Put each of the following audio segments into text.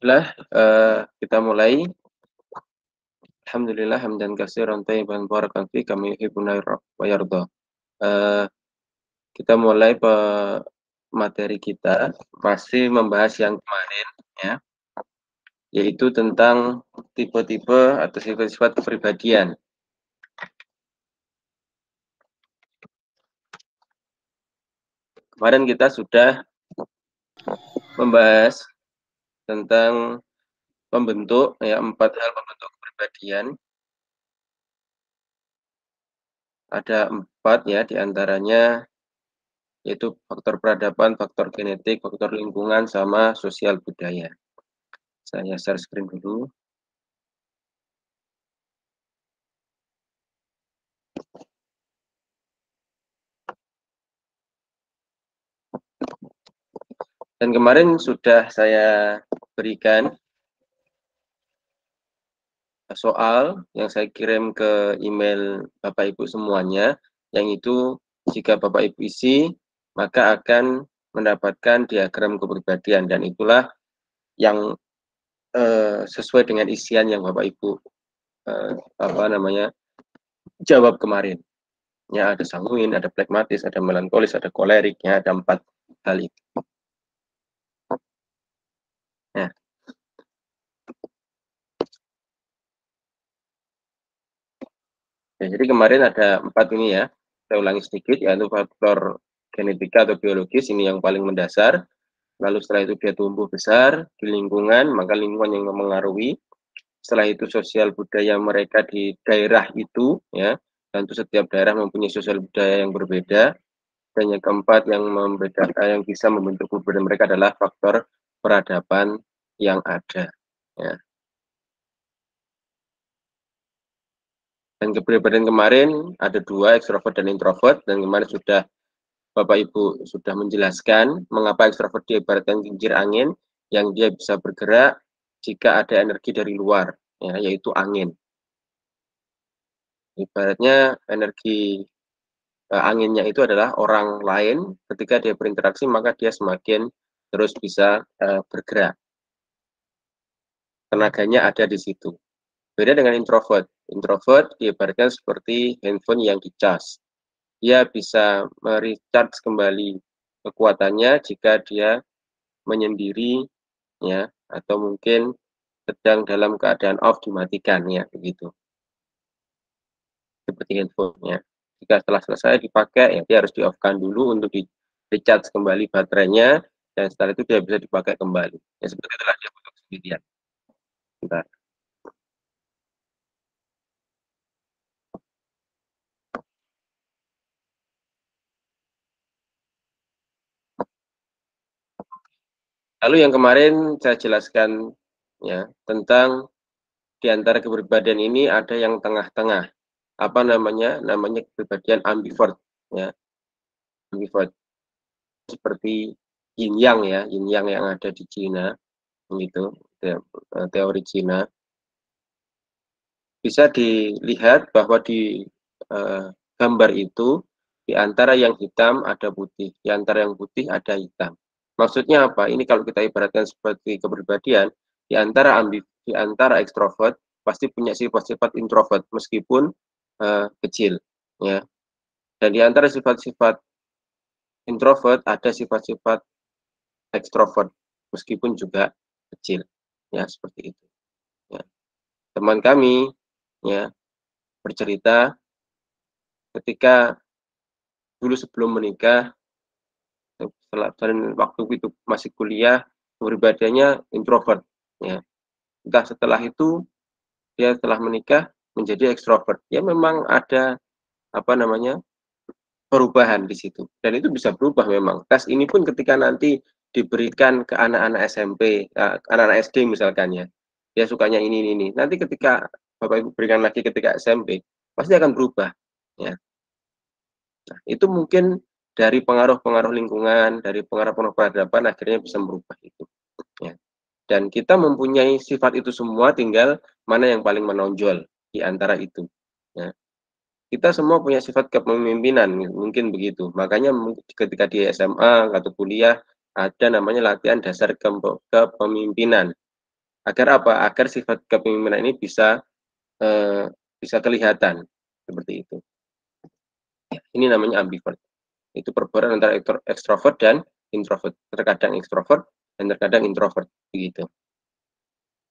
Lah, kita mulai. Alhamdulillah hamdan katsiran thayyiban barakan fi kama yuhibbuna wa yarda. Eh, kita mulai materi kita masih membahas yang kemarin ya, yaitu tentang tipe-tipe atau sifat-sifat kepribadian. Kemarin kita sudah membahas tentang pembentuk ya, 4 hal pembentuk kepribadian. Ada 4 ya, diantaranya yaitu faktor peradaban, faktor genetik, faktor lingkungan, sama sosial budaya. Saya share screen dulu. Dan kemarin sudah saya berikan soal yang saya kirim ke email Bapak Ibu semuanya, yang itu jika Bapak Ibu isi, maka akan mendapatkan diagram kepribadian, dan itulah yang sesuai dengan isian yang Bapak Ibu jawab kemarin. Ya, ada sanguin, ada plekmatis, ada melankolis, ada kolerik, ya, ada 4 hal itu. Nah, jadi kemarin ada 4 ini ya, saya ulangi sedikit, yaitu faktor genetika atau biologis, ini yang paling mendasar. Lalu setelah itu dia tumbuh besar di lingkungan, maka lingkungan yang mempengaruhi. Setelah itu sosial budaya mereka di daerah itu, ya, dan itu setiap daerah mempunyai sosial budaya yang berbeda. Dan yang keempat yang membedakan, yang bisa membentuk kepribadian mereka adalah faktor peradaban yang ada. Ya. Dan kepribadian kemarin ada 2, ekstrovert dan introvert, dan kemarin sudah Bapak Ibu sudah menjelaskan mengapa ekstrovert diibaratkan kincir angin yang dia bisa bergerak jika ada energi dari luar, ya, yaitu angin. Ibaratnya energi anginnya itu adalah orang lain, ketika dia berinteraksi maka dia semakin terus bisa bergerak. Tenaganya ada di situ. Beda dengan introvert. Introvert diibaratkan seperti handphone yang dicas. Dia bisa merecharge kembali kekuatannya jika dia menyendiri, ya, atau mungkin sedang dalam keadaan off, dimatikan, ya, begitu. Seperti handphone, ya. Jika setelah selesai dipakai, ya, dia harus di-off-kan dulu untuk di recharge kembali baterainya, dan setelah itu dia bisa dipakai kembali. Ya, seperti itulah dia butuh sendirian. Bentar. Lalu yang kemarin saya jelaskan, ya, tentang di antara kepribadian ini ada yang tengah-tengah. Apa namanya? Namanya kepribadian ambivert, ya. Ambivert seperti yin yang, ya, yin yang ada di Cina, gitu, teori Cina. Bisa dilihat bahwa di gambar itu di antara yang hitam ada putih, di antara yang putih ada hitam. Maksudnya apa? Ini kalau kita ibaratkan seperti kepribadian, di antara ekstrovert pasti punya sifat-sifat introvert meskipun kecil, ya. Dan di antara sifat-sifat introvert ada sifat-sifat ekstrovert meskipun juga kecil, ya, seperti itu, ya. Teman kami, ya, bercerita ketika dulu sebelum menikah, dan waktu itu masih kuliah, kepribadiannya introvert, ya. Entah setelah itu dia setelah menikah menjadi ekstrovert, ya, memang ada apa namanya perubahan di situ, dan itu bisa berubah memang. Tes ini pun ketika nanti diberikan ke anak-anak SMP, anak-anak SD misalkan, ya, dia sukanya ini, nanti ketika Bapak Ibu berikan lagi ketika SMP pasti akan berubah, ya. Nah, itu mungkin dari pengaruh-pengaruh lingkungan, dari pengaruh-pengaruh peradaban akhirnya bisa merubah itu, ya. Dan kita mempunyai sifat itu semua, tinggal mana yang paling menonjol di antara itu, ya. Kita semua punya sifat kepemimpinan, mungkin begitu. Makanya ketika di SMA atau kuliah ada namanya latihan dasar kepemimpinan. Agar apa? Agar sifat kepemimpinan ini bisa kelihatan seperti itu. Ini namanya ambivert. Itu perbedaan antara ekstrovert dan introvert. Terkadang ekstrovert dan terkadang introvert begitu.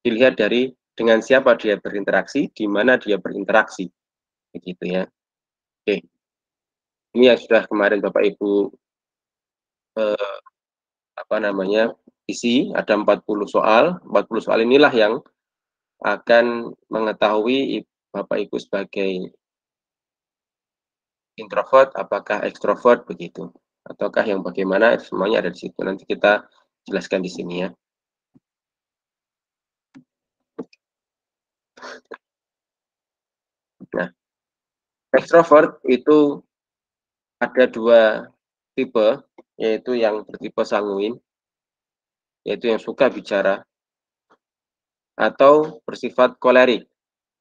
Dilihat dari dengan siapa dia berinteraksi, di mana dia berinteraksi, begitu ya. Oke, ini yang sudah kemarin Bapak Ibu isi, ada 40 soal. 40 soal inilah yang akan mengetahui Bapak Ibu sebagai introvert, apakah ekstrovert begitu, ataukah yang bagaimana, semuanya ada di situ. Nanti kita jelaskan di sini ya. Nah, ekstrovert itu ada dua tipe, yaitu yang bertipe sanguin, yaitu yang suka bicara, atau bersifat kolerik,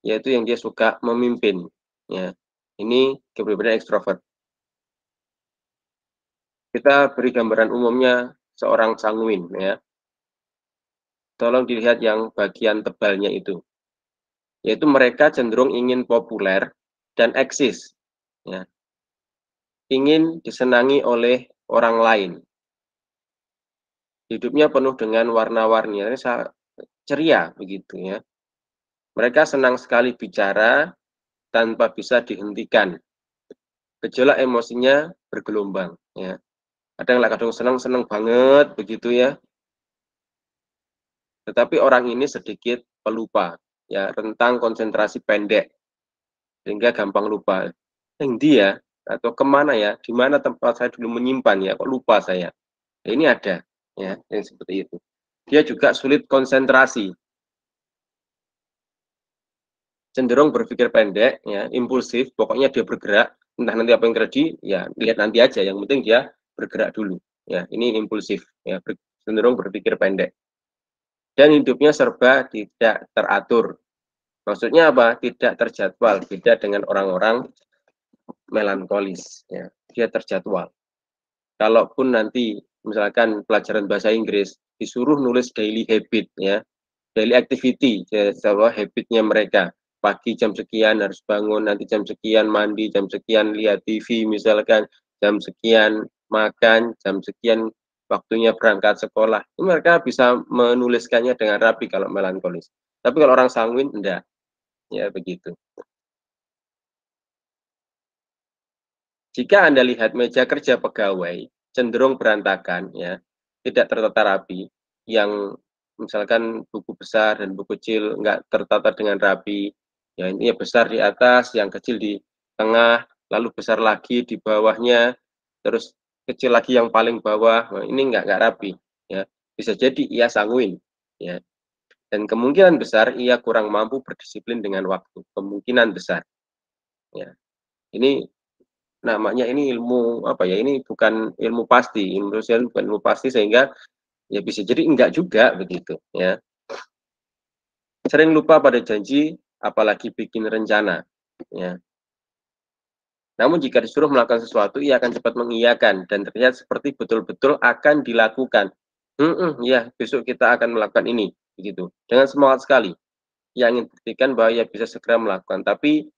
yaitu yang dia suka memimpin. Ya, ini kepribadian ekstrovert. Kita beri gambaran umumnya seorang sanguin, ya. Tolong dilihat yang bagian tebalnya itu, yaitu mereka cenderung ingin populer dan eksis, ya. Ingin disenangi oleh orang lain. Hidupnya penuh dengan warna-warni, ceria begitu ya. Mereka senang sekali bicara tanpa bisa dihentikan. Gejolak emosinya bergelombang ya. Kadang senang banget begitu ya. Tetapi orang ini sedikit pelupa ya, rentang konsentrasi pendek sehingga gampang lupa. Yang dia atau kemana ya, di mana tempat saya dulu menyimpan ya, kok lupa saya. Nah, ini ada ya yang seperti itu. Dia juga sulit konsentrasi, cenderung berpikir pendek ya, impulsif, pokoknya dia bergerak, entah nanti apa yang terjadi ya lihat nanti aja, yang penting dia bergerak dulu ya. Ini impulsif ya, cenderung berpikir pendek dan hidupnya serba tidak teratur. Maksudnya apa? Tidak terjadwal, beda dengan orang-orang melankolis ya. Dia terjadwal. Kalaupun nanti misalkan pelajaran bahasa Inggris disuruh nulis daily habit ya, daily activity, ya, habitnya mereka. Pagi jam sekian harus bangun, nanti jam sekian mandi, jam sekian lihat TV misalkan, jam sekian makan, jam sekian waktunya berangkat sekolah. Mereka bisa menuliskannya dengan rapi kalau melankolis. Tapi kalau orang sanguin enggak, ya begitu. Jika Anda lihat meja kerja pegawai cenderung berantakan ya, tidak tertata rapi, yang misalkan buku besar dan buku kecil nggak tertata dengan rapi, ya ini besar di atas, yang kecil di tengah, lalu besar lagi di bawahnya, terus kecil lagi yang paling bawah, nah, ini nggak rapi, ya bisa jadi ia sanguin, ya dan kemungkinan besar ia kurang mampu berdisiplin dengan waktu, kemungkinan besar, ya ini namanya ini ilmu apa ya, ini bukan ilmu pasti, ilmu sosial bukan ilmu pasti sehingga ya bisa jadi enggak juga begitu ya. Sering lupa pada janji apalagi bikin rencana ya. Namun jika disuruh melakukan sesuatu ia akan cepat mengiyakan dan terlihat seperti betul-betul akan dilakukan. Ya besok kita akan melakukan ini begitu. Dengan semangat sekali. Ia ingin buktikan bahwa ia bisa segera melakukan, tapi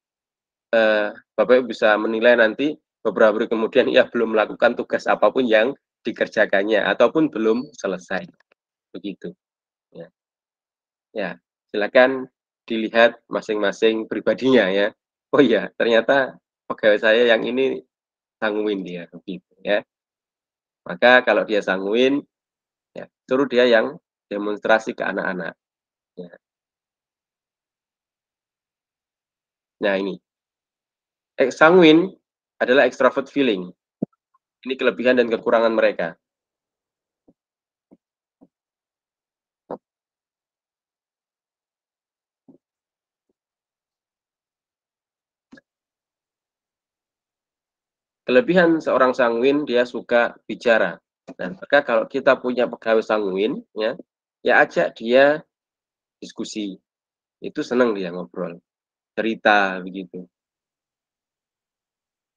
Bapak Ibu bisa menilai nanti beberapa hari kemudian ia belum melakukan tugas apapun yang dikerjakannya ataupun belum selesai. Begitu. Ya, ya. Silakan dilihat masing-masing pribadinya ya. Oh iya, ternyata pegawai saya yang ini sanguin dia, begitu ya. Maka kalau dia sanguin, ya, suruh dia yang demonstrasi ke anak-anak. Ya. Nah ini, sanguin adalah extrovert feeling. Ini kelebihan dan kekurangan mereka. Kelebihan seorang sanguin, dia suka bicara. Nah, maka kalau kita punya pegawai sanguin, ya ajak dia diskusi. Itu senang dia ngobrol, cerita begitu.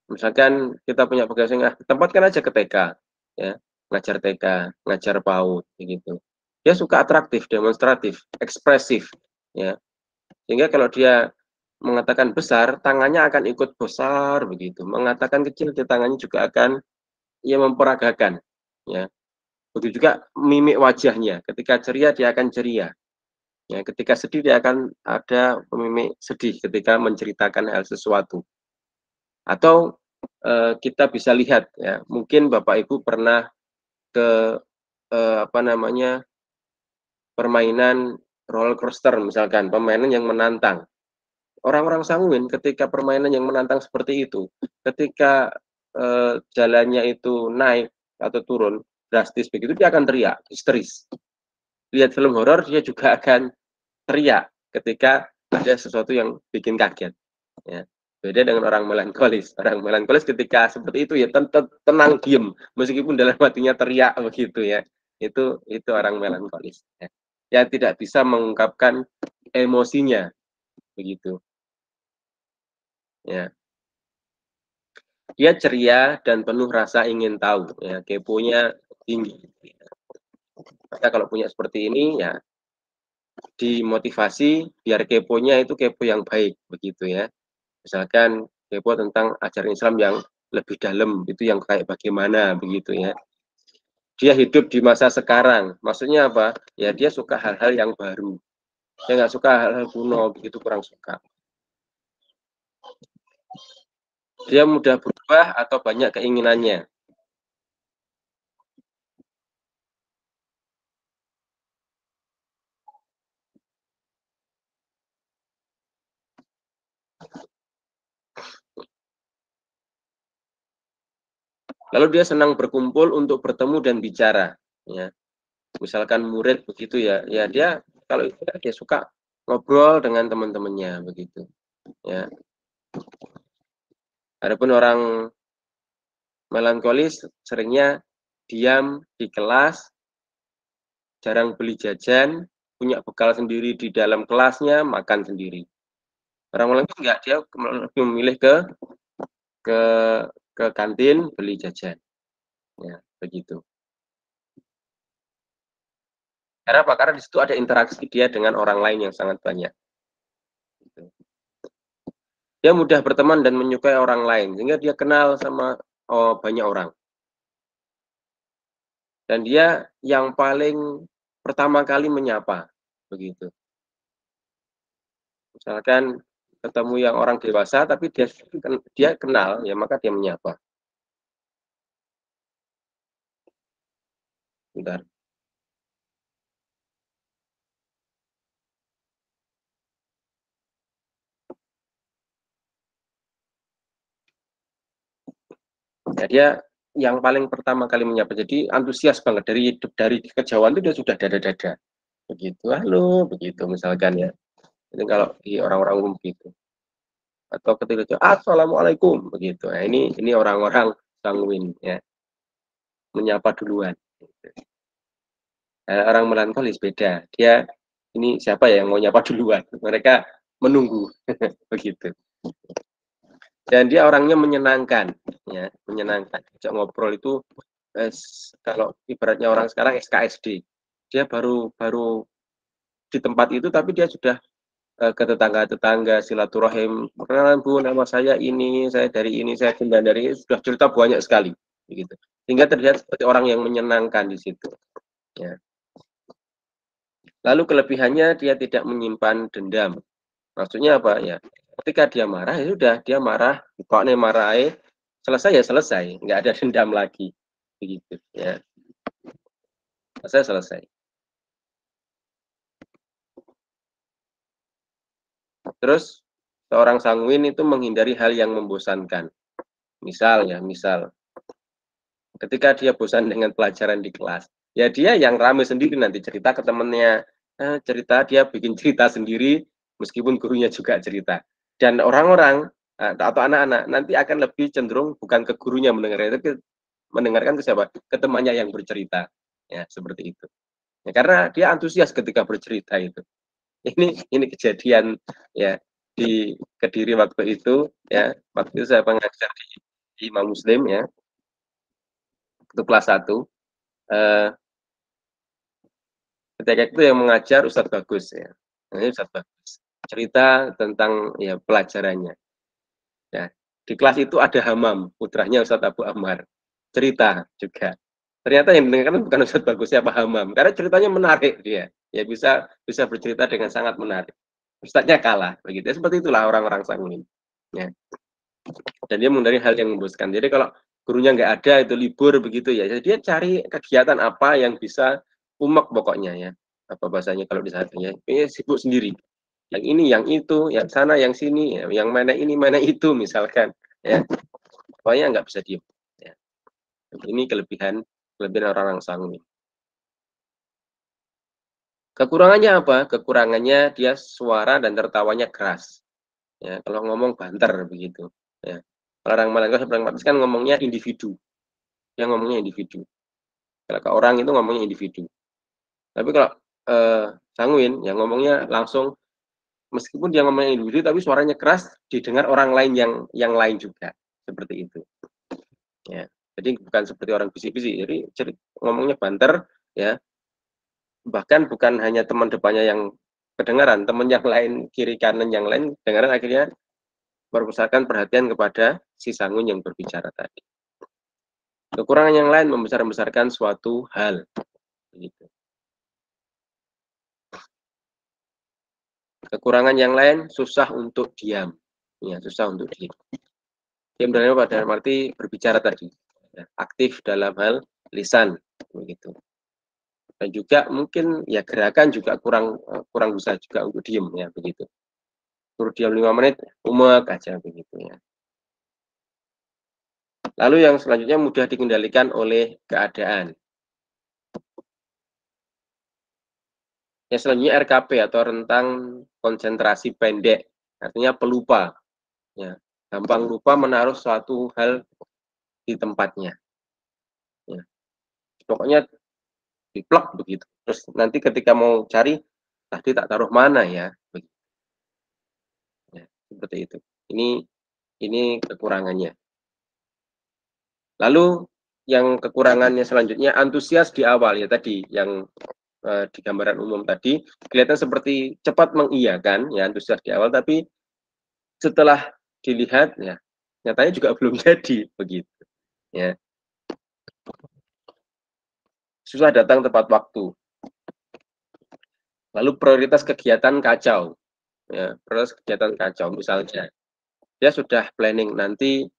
Misalkan kita punya pegawai sanguin, tempatkan aja ke TK, ya, ngajar TK, ngajar PAUD, begitu. dia suka atraktif, demonstratif, ekspresif, ya. Sehingga kalau dia mengatakan besar, tangannya akan ikut besar begitu. Mengatakan kecil, dia tangannya juga akan ya memperagakan, ya. Begitu juga mimik wajahnya. Ketika ceria dia akan ceria. Ya, ketika sedih dia akan ada mimik sedih ketika menceritakan hal sesuatu. Atau kita bisa lihat ya, mungkin Bapak Ibu pernah ke apa namanya, permainan roller coaster misalkan, permainan yang menantang. Orang-orang sanguin ketika permainan yang menantang seperti itu, ketika jalannya itu naik atau turun drastis begitu, dia akan teriak, histeris. Lihat film horor dia juga akan teriak ketika ada sesuatu yang bikin kaget. Ya. Beda dengan orang melankolis. Orang melankolis ketika seperti itu ya tenang diem, meskipun dalam hatinya teriak begitu ya. Itu orang melankolis. Ya. Yang tidak bisa mengungkapkan emosinya begitu. Ya. Dia ceria dan penuh rasa ingin tahu. Ya. Keponya tinggi. Maka kalau punya seperti ini ya dimotivasi biar keponya itu kepo yang baik begitu ya. Misalkan kepo tentang ajaran Islam yang lebih dalam, itu yang kayak bagaimana begitu ya. Dia hidup di masa sekarang, maksudnya apa? Ya dia suka hal-hal yang baru. Dia nggak suka hal-hal kuno, begitu kurang suka. Dia mudah berubah atau banyak keinginannya. Lalu dia senang berkumpul untuk bertemu dan bicara. Ya. Misalkan murid begitu ya, ya dia kalau itu dia suka ngobrol dengan teman-temannya begitu. Ya. Adapun orang melankolis seringnya diam di kelas, jarang beli jajan, punya bekal sendiri di dalam kelasnya, makan sendiri. Orang melankolis enggak, dia lebih memilih ke ke kantin beli jajan. Ya, begitu. Karena apa? Karena di situ ada interaksi dia dengan orang lain yang sangat banyak. Gitu. Dia mudah berteman dan menyukai orang lain, sehingga dia kenal sama banyak orang. Dan dia yang paling pertama kali menyapa, begitu. Misalkan ketemu yang orang dewasa, tapi dia kenal, ya maka dia menyapa. Bentar. Ya, dia yang paling pertama kali menyapa. Jadi antusias banget dari kejauhan itu dia sudah dada-dada. Begitu, halo, begitu misalkan ya. Itu kalau di orang-orang umum gitu. Atau ketika itu, assalamualaikum, begitu. Nah, ini orang-orang sanguin ya, menyapa duluan. Nah, orang melankolis beda. Dia ini siapa ya yang mau nyapa duluan? Mereka menunggu, begitu. Dan dia orangnya menyenangkan, ya, menyenangkan. Ajak ngobrol itu kalau ibaratnya orang sekarang SKSD, dia baru baru di tempat itu tapi dia sudah ke tetangga-tetangga silaturahim, perkenalan Bu, nama saya ini, saya dari ini, saya dari ini, sudah cerita banyak sekali, begitu. Sehingga terlihat seperti orang yang menyenangkan di situ. Ya. Lalu kelebihannya dia tidak menyimpan dendam. Maksudnya apa ya? Ketika dia marah ya sudah, dia marah, pokoknya marah, selesai ya selesai, nggak ada dendam lagi, begitu ya. Selesai. Terus seorang sanguin itu menghindari hal yang membosankan. Misal ketika dia bosan dengan pelajaran di kelas, ya dia yang rame sendiri nanti cerita ke temennya, cerita dia bikin cerita sendiri meskipun gurunya juga cerita. Dan orang-orang atau anak-anak nanti akan lebih cenderung bukan ke gurunya mendengarkan, tapi mendengarkan ke siapa? Ke temannya yang bercerita. Ya, seperti itu. Ya, karena dia antusias ketika bercerita itu. Ini kejadian ya di Kediri waktu itu ya. Waktu itu saya mengajar di Imam Muslim ya. Itu kelas 1. Ketika itu yang mengajar Ustadz Bagus ya. Ini Ustadz Bagus. Cerita tentang ya pelajarannya. Ya. Di kelas itu ada Hamam, putranya Ustadz Abu Ammar. Cerita juga. Ternyata yang dengarkan bukan Ustadz Bagus siapa Hamam, karena ceritanya menarik dia. Ya bisa bercerita dengan sangat menarik. Ustadznya kalah begitu. Ya, seperti itulah orang-orang Sanguin. Ya. Dan dia menghindari hal yang membosankan. Jadi kalau gurunya nggak ada itu libur begitu ya. Jadi dia cari kegiatan apa yang bisa umek pokoknya ya. Apa bahasanya kalau di sana ya. Ini sibuk sendiri. Yang ini, yang itu, yang sana, yang sini, ya. Yang mana ini, mana itu misalkan ya. Pokoknya nggak bisa diem. Ya. Ini kelebihan orang-orang Sanguin. Kekurangannya apa? Kekurangannya dia suara dan tertawanya keras. Ya, kalau ngomong banter begitu. Ya. Kalau orang Malaysia kan ngomongnya individu. Yang ngomongnya individu. Kalau ke orang itu ngomongnya individu. Tapi kalau Sanguin yang ngomongnya langsung, meskipun dia ngomongnya individu tapi suaranya keras didengar orang lain yang lain juga. Seperti itu. Ya. Jadi bukan seperti orang bisik-bisik. Jadi ngomongnya banter ya. Bahkan bukan hanya teman depannya yang kedengaran, teman yang lain kiri kanan yang lain dengaran, akhirnya berpusatkan perhatian kepada si Sanguin yang berbicara tadi. Kekurangan yang lain membesar-besarkan suatu hal. Begitu. Kekurangan yang lain susah untuk diam. Ya, susah untuk diam. Diam dalam arti berbicara tadi. Ya, aktif dalam hal lisan. Begitu. Dan juga mungkin ya gerakan juga kurang bisa juga untuk diam ya begitu. Suruh diam 5 menit, umek aja begitu ya. Lalu yang selanjutnya mudah dikendalikan oleh keadaan. Yang selanjutnya RKP atau rentang konsentrasi pendek, artinya pelupa. Ya, gampang lupa menaruh suatu hal di tempatnya. Ya. Pokoknya diplek begitu. Terus nanti ketika mau cari, tadi tak taruh mana ya? Begitu. Ya, seperti itu. Ini kekurangannya. Lalu yang kekurangannya selanjutnya antusias di awal ya tadi yang di gambaran umum tadi kelihatan seperti cepat mengiyakan ya antusias di awal, tapi setelah dilihat ya nyatanya juga belum jadi begitu ya. Susah datang tepat waktu. Lalu prioritas kegiatan kacau ya, prioritas kegiatan kacau. Misalnya dia sudah planning nanti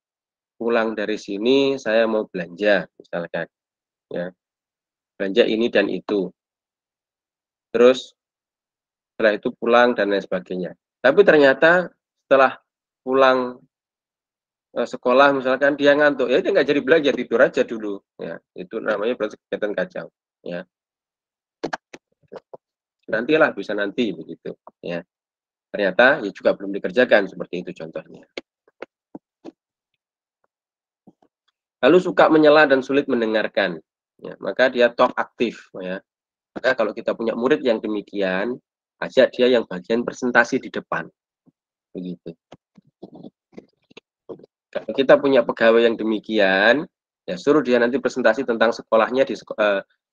pulang dari sini saya mau belanja misalkan ya, belanja ini dan itu, terus setelah itu pulang dan lain sebagainya. Tapi ternyata setelah pulang sekolah misalkan dia ngantuk, ya dia nggak jadi belajar, tidur aja dulu. Ya, itu namanya proses kegiatan kacau. Ya, nantilah bisa nanti begitu. Ya, ternyata ya juga belum dikerjakan seperti itu contohnya. Lalu suka menyela dan sulit mendengarkan. Ya, maka dia talk aktif. Ya. Maka kalau kita punya murid yang demikian, ajak dia yang bagian presentasi di depan. Begitu. Kalau kita punya pegawai yang demikian, ya suruh dia nanti presentasi tentang sekolahnya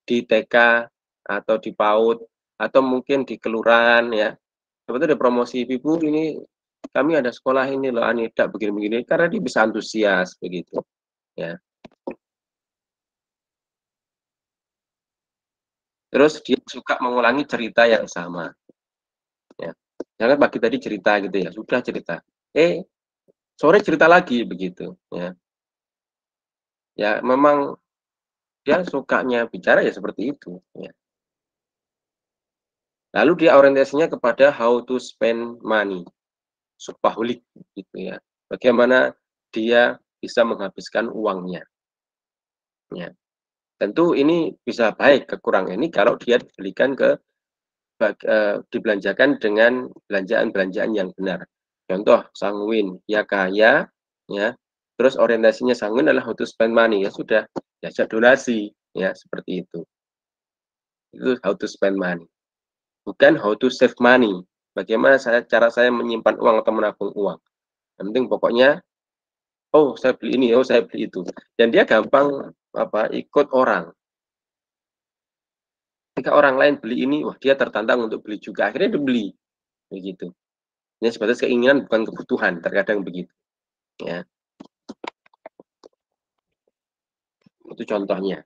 di TK atau di PAUD atau mungkin di kelurahan ya. Sebetulnya ada promosi ibu ini kami ada sekolah ini loh Anida begini-begini, karena dia bisa antusias begitu ya. Terus dia suka mengulangi cerita yang sama. Ya. Jangan pagi tadi cerita gitu ya, sudah cerita. Sore cerita lagi begitu ya. Ya memang dia sukanya bicara ya seperti itu ya. Lalu dia orientasinya kepada how to spend money, shopaholic gitu ya. Bagaimana dia bisa menghabiskan uangnya. Ya. Tentu ini bisa baik kekurangan ini kalau dia dibelikan dibelanjakan dengan belanjaan-belanjaan yang benar. Contoh Sanguin, ya kaya, ya. Terus orientasinya Sanguin adalah how to spend money, ya sudah, diajak donasi, ya seperti itu. Itu how to spend money. Bukan how to save money. Bagaimana cara saya menyimpan uang atau menabung uang. Yang penting pokoknya, oh saya beli ini, oh saya beli itu. Dan dia gampang ikut orang. Ketika orang lain beli ini, wah dia tertantang untuk beli juga, akhirnya dia beli, begitu. Ini sebatas keinginan bukan kebutuhan, terkadang begitu, ya. Itu contohnya.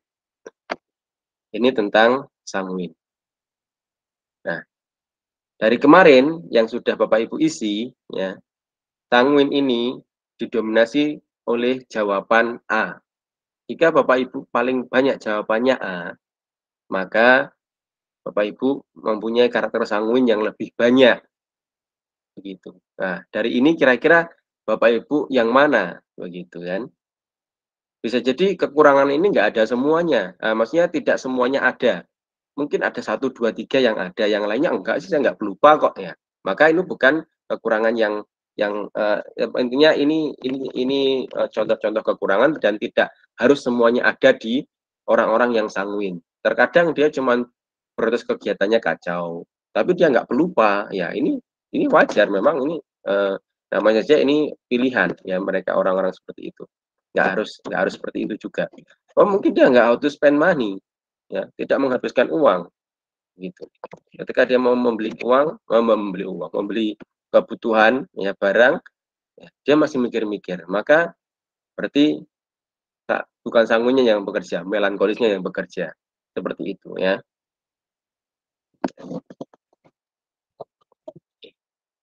Ini tentang Sanguin. Nah, dari kemarin yang sudah Bapak Ibu isi, ya, Sanguin ini didominasi oleh jawaban A. Jika Bapak Ibu paling banyak jawabannya A, maka Bapak Ibu mempunyai karakter sanguin yang lebih banyak, begitu. Nah, dari ini kira-kira Bapak Ibu yang mana, begitu kan? Bisa jadi kekurangan ini nggak ada semuanya, maksudnya tidak semuanya ada. Mungkin ada 1, 2, 3 yang ada, yang lainnya enggak sih, saya nggak lupa kok, ya. Maka ini bukan kekurangan intinya ini contoh-contoh kekurangan dan tidak harus semuanya ada di orang-orang yang sanguin. Terkadang dia cuman prioritas kegiatannya kacau, tapi dia nggak pelupa, ya ini wajar memang ini, namanya saja ini pilihan ya mereka orang-orang seperti itu. Nggak harus seperti itu juga. Oh mungkin dia nggak how to spend money, ya, tidak menghabiskan uang, gitu. Ketika dia mau membeli kebutuhan, ya, barang, ya, dia masih mikir-mikir. Maka berarti bukan sangunya yang bekerja, melankolisnya yang bekerja. Seperti itu, ya.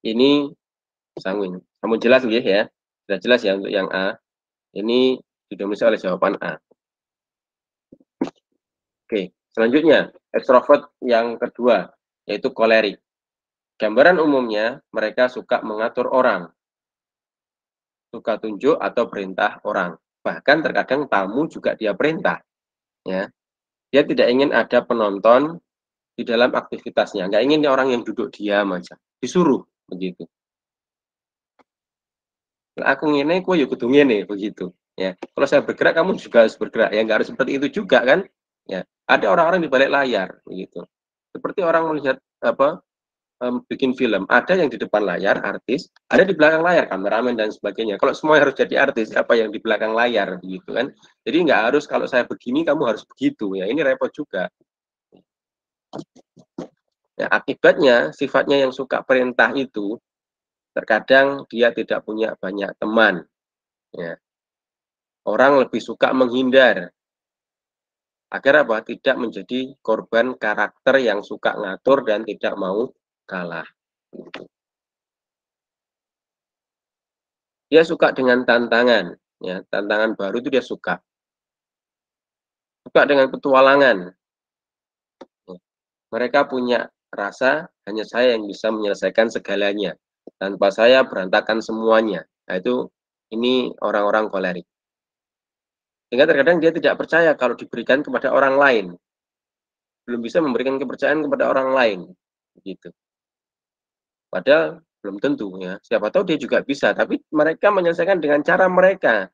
Ini sanguin. Kamu jelas nggih ya? Sudah jelas ya untuk yang A. Ini didominasi oleh jawaban A. Oke, selanjutnya ekstrovert yang kedua yaitu kolerik. Gambaran umumnya mereka suka mengatur orang, suka tunjuk atau perintah orang. Bahkan terkadang tamu juga dia perintah, ya. Dia tidak ingin ada penonton di dalam aktivitasnya, nggak ingin orang yang duduk diam aja, disuruh begitu. Lah aku ngene, kowe ya kudu ngene, begitu. Ya, kalau saya bergerak, kamu juga harus bergerak. Ya, nggak harus seperti itu juga kan? Ya, ada orang-orang di balik layar, begitu. Seperti orang melihat apa bikin film, ada yang di depan layar artis, ada di belakang layar kameramen dan sebagainya. Kalau semua harus jadi artis, apa yang di belakang layar, begitu kan? Jadi nggak harus kalau saya begini kamu harus begitu, ya ini repot juga. Ya, akibatnya sifatnya yang suka perintah itu terkadang dia tidak punya banyak teman. Ya. Orang lebih suka menghindar agar apa? Tidak menjadi korban karakter yang suka ngatur dan tidak mau kalah. Dia suka dengan tantangan, ya, tantangan baru itu dia suka. Suka dengan petualangan. Ya. Mereka punya rasa hanya saya yang bisa menyelesaikan segalanya. Tanpa saya berantakan semuanya. Nah, itu ini orang-orang kolerik. Sehingga terkadang dia tidak percaya kalau diberikan kepada orang lain. Belum bisa memberikan kepercayaan kepada orang lain. Begitu. Padahal belum tentu ya. Siapa tahu dia juga bisa, tapi mereka menyelesaikan dengan cara mereka.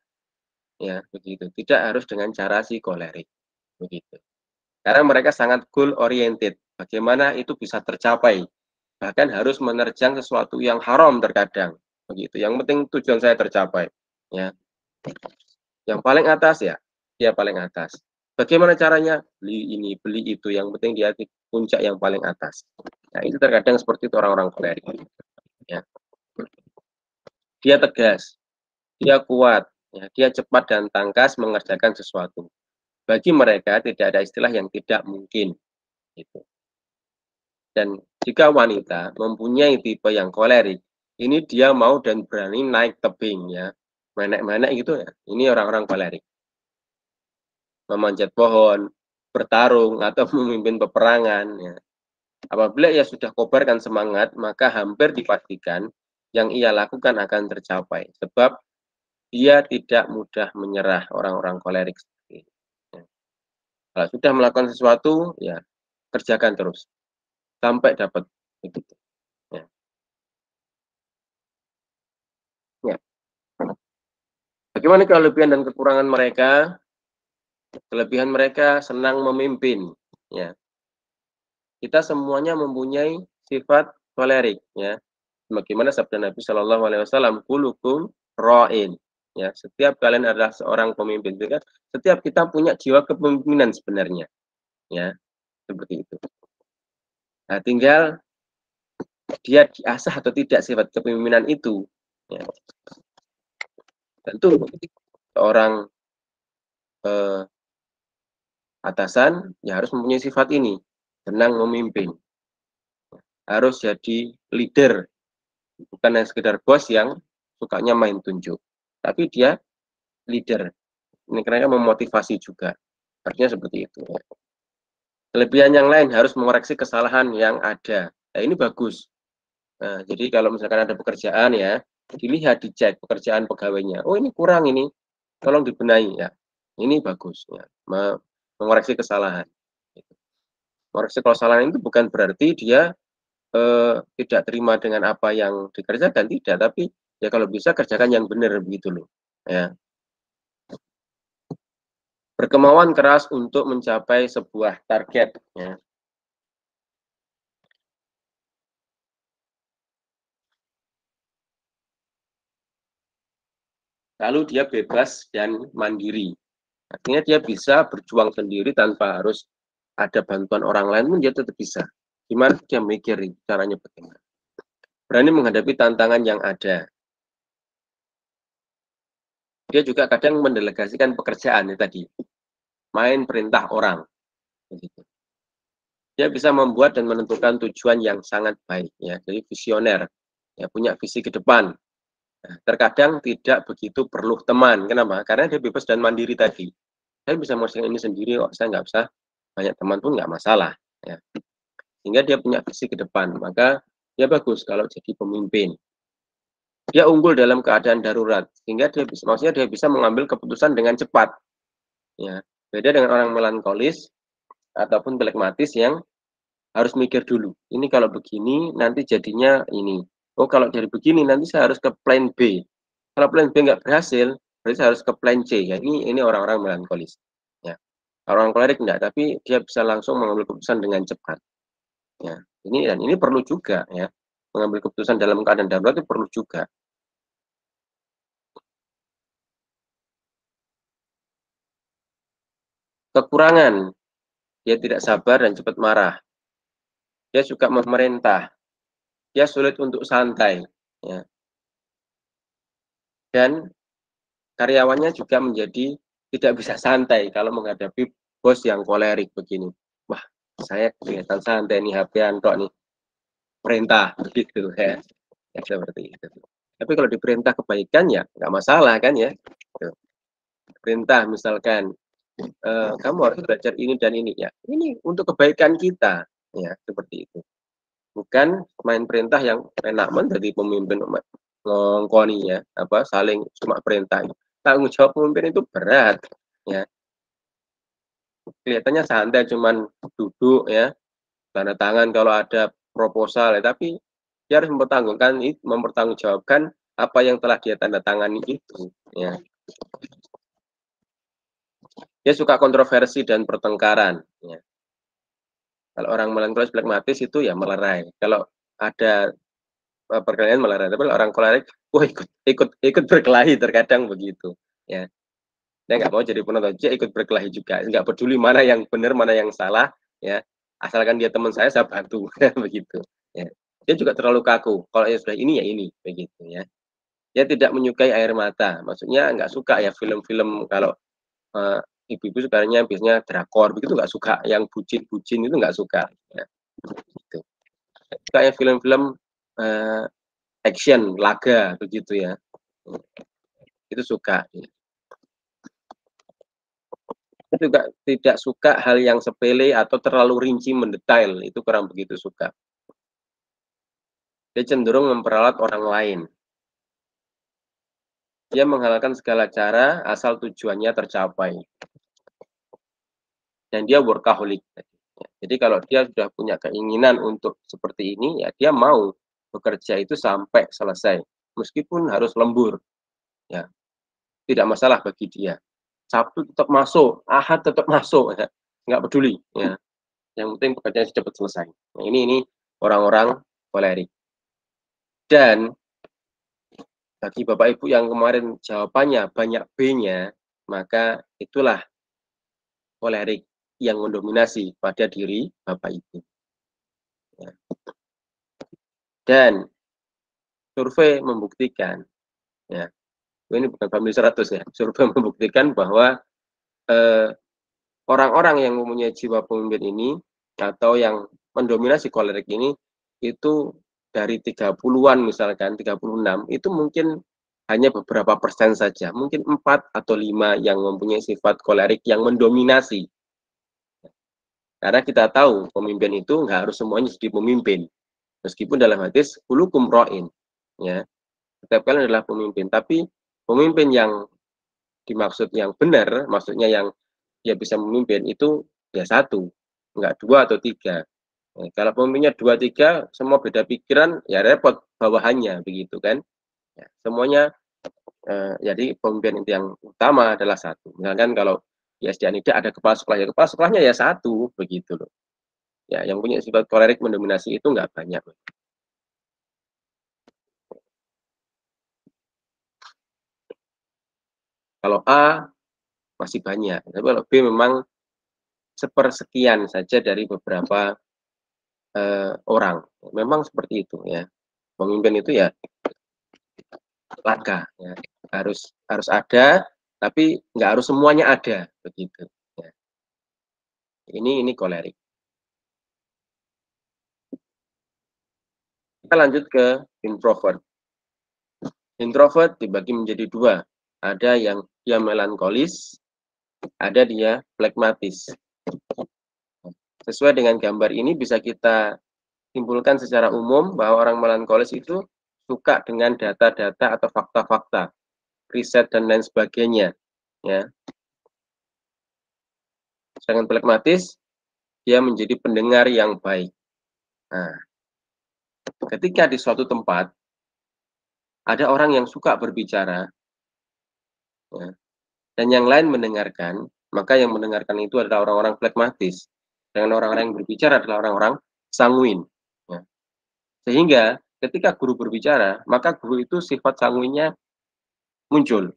Ya, begitu. Tidak harus dengan cara si kolerik. Begitu. Karena mereka sangat goal oriented. Bagaimana itu bisa tercapai? Bahkan harus menerjang sesuatu yang haram terkadang. Begitu. Yang penting tujuan saya tercapai. Ya. Yang paling atas ya, dia paling atas. Bagaimana caranya? Beli ini, beli itu. Yang penting dia di puncak yang paling atas. Nah, itu terkadang seperti itu orang-orang kolerik. Ya. Dia tegas, dia kuat, ya, dia cepat dan tangkas mengerjakan sesuatu. Bagi mereka tidak ada istilah yang tidak mungkin. Gitu. Dan jika wanita mempunyai tipe yang kolerik, ini dia mau dan berani naik tebing ya, menek-menek gitu ya. Ini orang-orang kolerik. Memanjat pohon, bertarung atau memimpin peperangan. Ya. Apabila ia sudah kobarkan semangat, maka hampir dipastikan yang ia lakukan akan tercapai. Sebab dia tidak mudah menyerah orang-orang kolerik. Ya. Kalau sudah melakukan sesuatu, ya kerjakan terus sampai dapat. Begitu. Ya. Ya. Bagaimana kelebihan dan kekurangan mereka? Kelebihan mereka senang memimpin. Ya. Kita semuanya mempunyai sifat kolerik. Ya. Bagaimana sabda Nabi Shallallahu Alaihi Wasallam, kulukum roin. Ya, setiap kalian adalah seorang pemimpin. Setiap kita punya jiwa kepemimpinan sebenarnya. Ya, seperti itu. Nah, tinggal dia diasah atau tidak sifat kepemimpinan itu. Ya. Tentu seorang atasan ya harus mempunyai sifat ini, senang memimpin, harus jadi leader, bukan hanya sekedar bos yang sukanya main tunjuk, tapi dia leader. Ini karena memotivasi juga, artinya seperti itu. Kelebihan yang lain harus mengoreksi kesalahan yang ada. Nah, ini bagus. Nah, jadi kalau misalkan ada pekerjaan ya, dilihat, dicek pekerjaan pegawainya. Oh, ini kurang ini, tolong dibenahi ya. Ini bagus ya, mengoreksi kesalahan. Mengoreksi kesalahan itu bukan berarti dia tidak terima dengan apa yang dikerjakan, tidak, tapi ya kalau bisa kerjakan yang benar begitu loh. Ya. Berkemauan keras untuk mencapai sebuah target. Ya. Lalu dia bebas dan mandiri. Artinya dia bisa berjuang sendiri tanpa harus ada bantuan orang lain pun dia tetap bisa. Gimana dia mikir caranya bagaimana. Berani menghadapi tantangan yang ada. Dia juga kadang mendelegasikan pekerjaan ya tadi. Main perintah orang. Begitu. Dia bisa membuat dan menentukan tujuan yang sangat baik ya, jadi visioner ya, punya visi ke depan. Nah, terkadang tidak begitu perlu teman. Kenapa? Karena dia bebas dan mandiri tadi. Saya bisa mengerjakan ini sendiri kok, saya nggak usah banyak teman pun nggak masalah ya. Sehingga dia punya visi ke depan, maka dia bagus kalau jadi pemimpin. Dia unggul dalam keadaan darurat, sehingga dia bisa, maksudnya dia bisa mengambil keputusan dengan cepat ya. Beda dengan orang melankolis ataupun phlegmatis yang harus mikir dulu. Ini kalau begini nanti jadinya ini. Oh, kalau jadi begini nanti saya harus ke plan B. Kalau plan B nggak berhasil, berarti saya harus ke plan C. Ya, ini orang-orang melankolis. Ya. Orang kolerik enggak, tapi dia bisa langsung mengambil keputusan dengan cepat. Ya. Ini perlu juga ya. Mengambil keputusan dalam keadaan darurat itu perlu juga. Kekurangan, dia tidak sabar dan cepat marah. Dia suka memerintah. Dia sulit untuk santai. Ya. Dan karyawannya juga menjadi tidak bisa santai kalau menghadapi bos yang kolerik begini. Wah, saya kelihatan santai nih, HP-an tok nih, perintah begitu ya. Ya seperti itu. Tapi kalau diperintah kebaikan ya nggak masalah kan ya. Perintah misalkan kamu harus belajar ini dan ini ya. Ini untuk kebaikan kita ya, seperti itu. Bukan main perintah yang enak menjadi pemimpin ngongkoni ya, apa saling cuma perintah. Tanggung jawab pemimpin itu berat ya. Kelihatannya santai cuman duduk ya, tanda tangan kalau ada proposal ya, tapi dia harus mempertanggungjawabkan apa yang telah dia tanda tangani itu ya. Dia suka kontroversi dan pertengkaran ya. Kalau orang melankolis pragmatis itu ya melerai. Kalau ada perkelahian melerai, tapi orang kolerik wah ikut berkelahi terkadang begitu ya. Dia nggak mau jadi penonton, dia ikut berkelahi juga, nggak peduli mana yang benar mana yang salah ya, asalkan dia teman saya bantu begitu ya. Dia juga terlalu kaku, kalau ya sudah ini ya ini begitu ya. Dia tidak menyukai air mata, maksudnya nggak suka ya film-film kalau uh, ibu-ibu sukanya biasanya drakor begitu, nggak suka yang bucin-bucin itu nggak suka ya. Gitu. Kayak film-film action laga begitu ya, itu suka ya. Juga tidak suka hal yang sepele atau terlalu rinci mendetail, itu kurang begitu suka. Dia cenderung memperalat orang lain. Dia menghalalkan segala cara asal tujuannya tercapai. Dan dia workaholic. Jadi kalau dia sudah punya keinginan untuk seperti ini, ya dia mau bekerja itu sampai selesai. Meskipun harus lembur. Ya, tidak masalah bagi dia. Sabtu tetap masuk, Ahad tetap masuk, ya. Nggak peduli. Ya. Yang penting pekerjaan cepat selesai. Nah, ini orang-orang kolerik. Dan bagi Bapak Ibu yang kemarin jawabannya banyak B-nya, maka itulah kolerik. yang mendominasi pada diri Bapak itu. Ya. Dan survei membuktikan, ya, ini bukan family 100 ya, survei membuktikan bahwa orang-orang yang mempunyai jiwa pemimpin ini atau yang mendominasi kolerik ini itu dari 30-an misalkan 36 itu mungkin hanya beberapa persen saja, mungkin 4 atau 5 yang mempunyai sifat kolerik yang mendominasi. Karena kita tahu pemimpin itu nggak harus semuanya jadi pemimpin. Meskipun dalam hadis kulukum ra'in, ya. Setiap kalian adalah pemimpin, tapi pemimpin yang dimaksud yang benar, maksudnya yang dia bisa memimpin itu ya satu, nggak dua atau tiga. Nah, kalau pemimpinnya dua tiga, semua beda pikiran, ya repot bawahannya begitu kan. Ya, semuanya jadi pemimpin itu yang utama adalah satu. Misalkan kalau di SDANIDA ada kepala sekolah, ya kepala sekolahnya ya satu begitu loh. Ya, yang punya sifat kolerik mendominasi itu nggak banyak. Kalau A masih banyak, tapi kalau B memang sepersekian saja dari beberapa orang. Memang seperti itu ya. Pemimpin itu ya laka, ya. harus ada, tapi nggak harus semuanya ada begitu. Ya. Ini kolerik. Kita lanjut ke introvert. Introvert dibagi menjadi dua. Ada yang dia melankolis, ada dia flekmatis. Sesuai dengan gambar ini bisa kita simpulkan secara umum bahwa orang melankolis itu suka dengan data-data atau fakta-fakta, riset dan lain sebagainya. Ya. Sedangkan flekmatis, dia menjadi pendengar yang baik. Nah, ketika di suatu tempat ada orang yang suka berbicara, ya, dan yang lain mendengarkan, maka yang mendengarkan itu adalah orang-orang flekmatis. Dan orang-orang yang berbicara adalah orang-orang sanguin. Ya. Sehingga ketika guru berbicara, maka guru itu sifat sanguinnya muncul.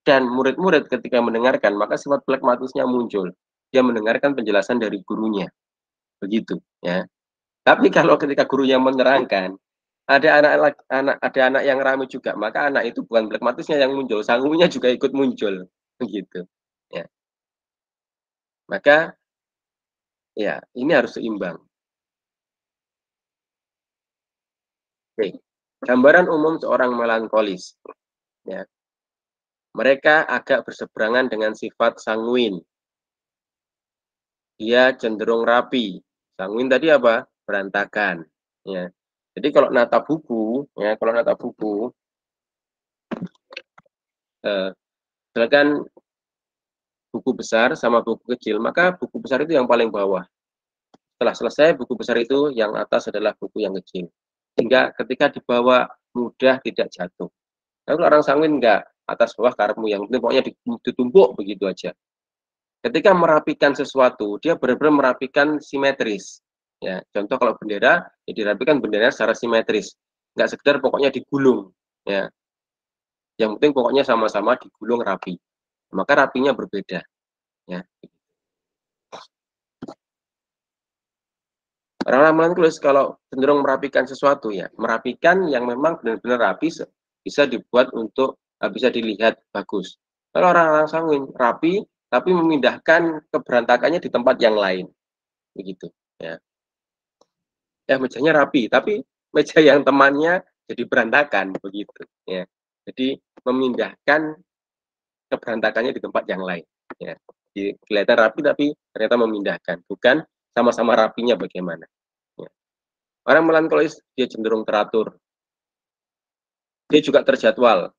Dan murid-murid ketika mendengarkan, maka sifat flekmatisnya muncul. Dia mendengarkan penjelasan dari gurunya. Begitu, ya. Tapi kalau ketika gurunya menerangkan, ada anak yang ramai juga, maka anak itu bukan flekmatisnya yang muncul, sangunya juga ikut muncul. Begitu. Ya. Maka ya, ini harus seimbang. Oke. Gambaran umum seorang melankolis. Ya. Mereka agak berseberangan dengan sifat sanguin. Dia cenderung rapi. Sanguin tadi apa? Berantakan. Ya. Jadi kalau nata buku, silakan buku besar sama buku kecil, maka buku besar itu yang paling bawah. Setelah selesai, buku besar itu yang atas adalah buku yang kecil. Sehingga ketika dibawa mudah tidak jatuh. Kalau orang sanguin enggak, atas bawah karepmu yang penting pokoknya ditumpuk begitu aja. Ketika merapikan sesuatu, dia benar-benar merapikan simetris. Ya, contoh kalau bendera, ya dirapikan bendera secara simetris. Enggak sekedar pokoknya digulung. Ya, yang penting pokoknya sama-sama digulung rapi. Maka rapinya berbeda. Ya. Orang-orang melankolis kalau cenderung merapikan sesuatu ya, merapikan yang memang benar-benar rapi bisa dibuat untuk bisa dilihat bagus. Kalau orang-orang sanguin rapi tapi memindahkan keberantakannya di tempat yang lain, begitu. Ya, mejanya rapi tapi meja yang temannya jadi berantakan begitu. Ya, jadi memindahkan keberantakannya di tempat yang lain. Ya, jadi kelihatan rapi tapi ternyata memindahkan, bukan sama-sama rapinya bagaimana. Ya. Orang melankolis dia cenderung teratur. Dia juga terjadwal.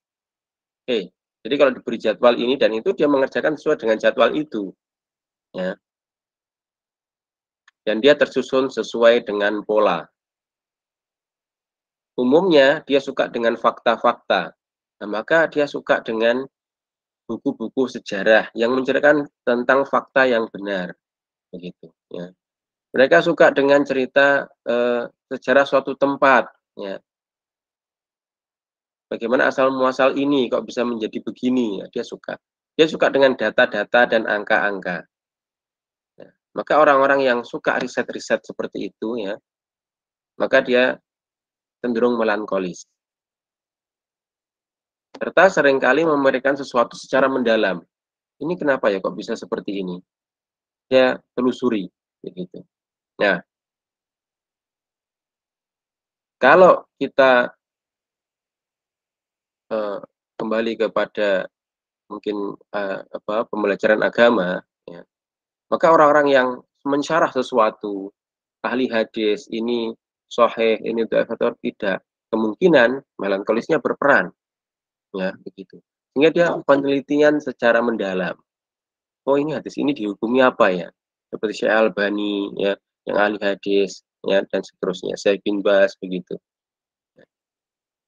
Oke. Jadi kalau diberi jadwal ini dan itu dia mengerjakan sesuai dengan jadwal itu. Ya. Dan dia tersusun sesuai dengan pola. Umumnya dia suka dengan fakta-fakta. Nah, maka dia suka dengan buku-buku sejarah yang menceritakan tentang fakta yang benar. Begitu. Ya. Mereka suka dengan cerita sejarah suatu tempat. Ya. Bagaimana asal muasal ini kok bisa menjadi begini, ya, dia suka dengan data-data dan angka-angka. Ya. Maka orang-orang yang suka riset-riset seperti itu ya, maka dia cenderung melankolis. Serta seringkali memberikan sesuatu secara mendalam. Ini kenapa ya kok bisa seperti ini? Dia telusuri begitu. Nah, kalau kita eh, kembali kepada mungkin pembelajaran agama, ya, maka orang-orang yang mensyarah sesuatu, ahli hadis, ini sahih, ini dhaif atau tidak, kemungkinan melankolisnya berperan, ya begitu. Sehingga dia penelitian secara mendalam. Oh ini hadis ini dihukumi apa ya? Seperti Syekh Albani, ya, yang ahli hadis, ya, dan seterusnya. Syekh bin Baz begitu.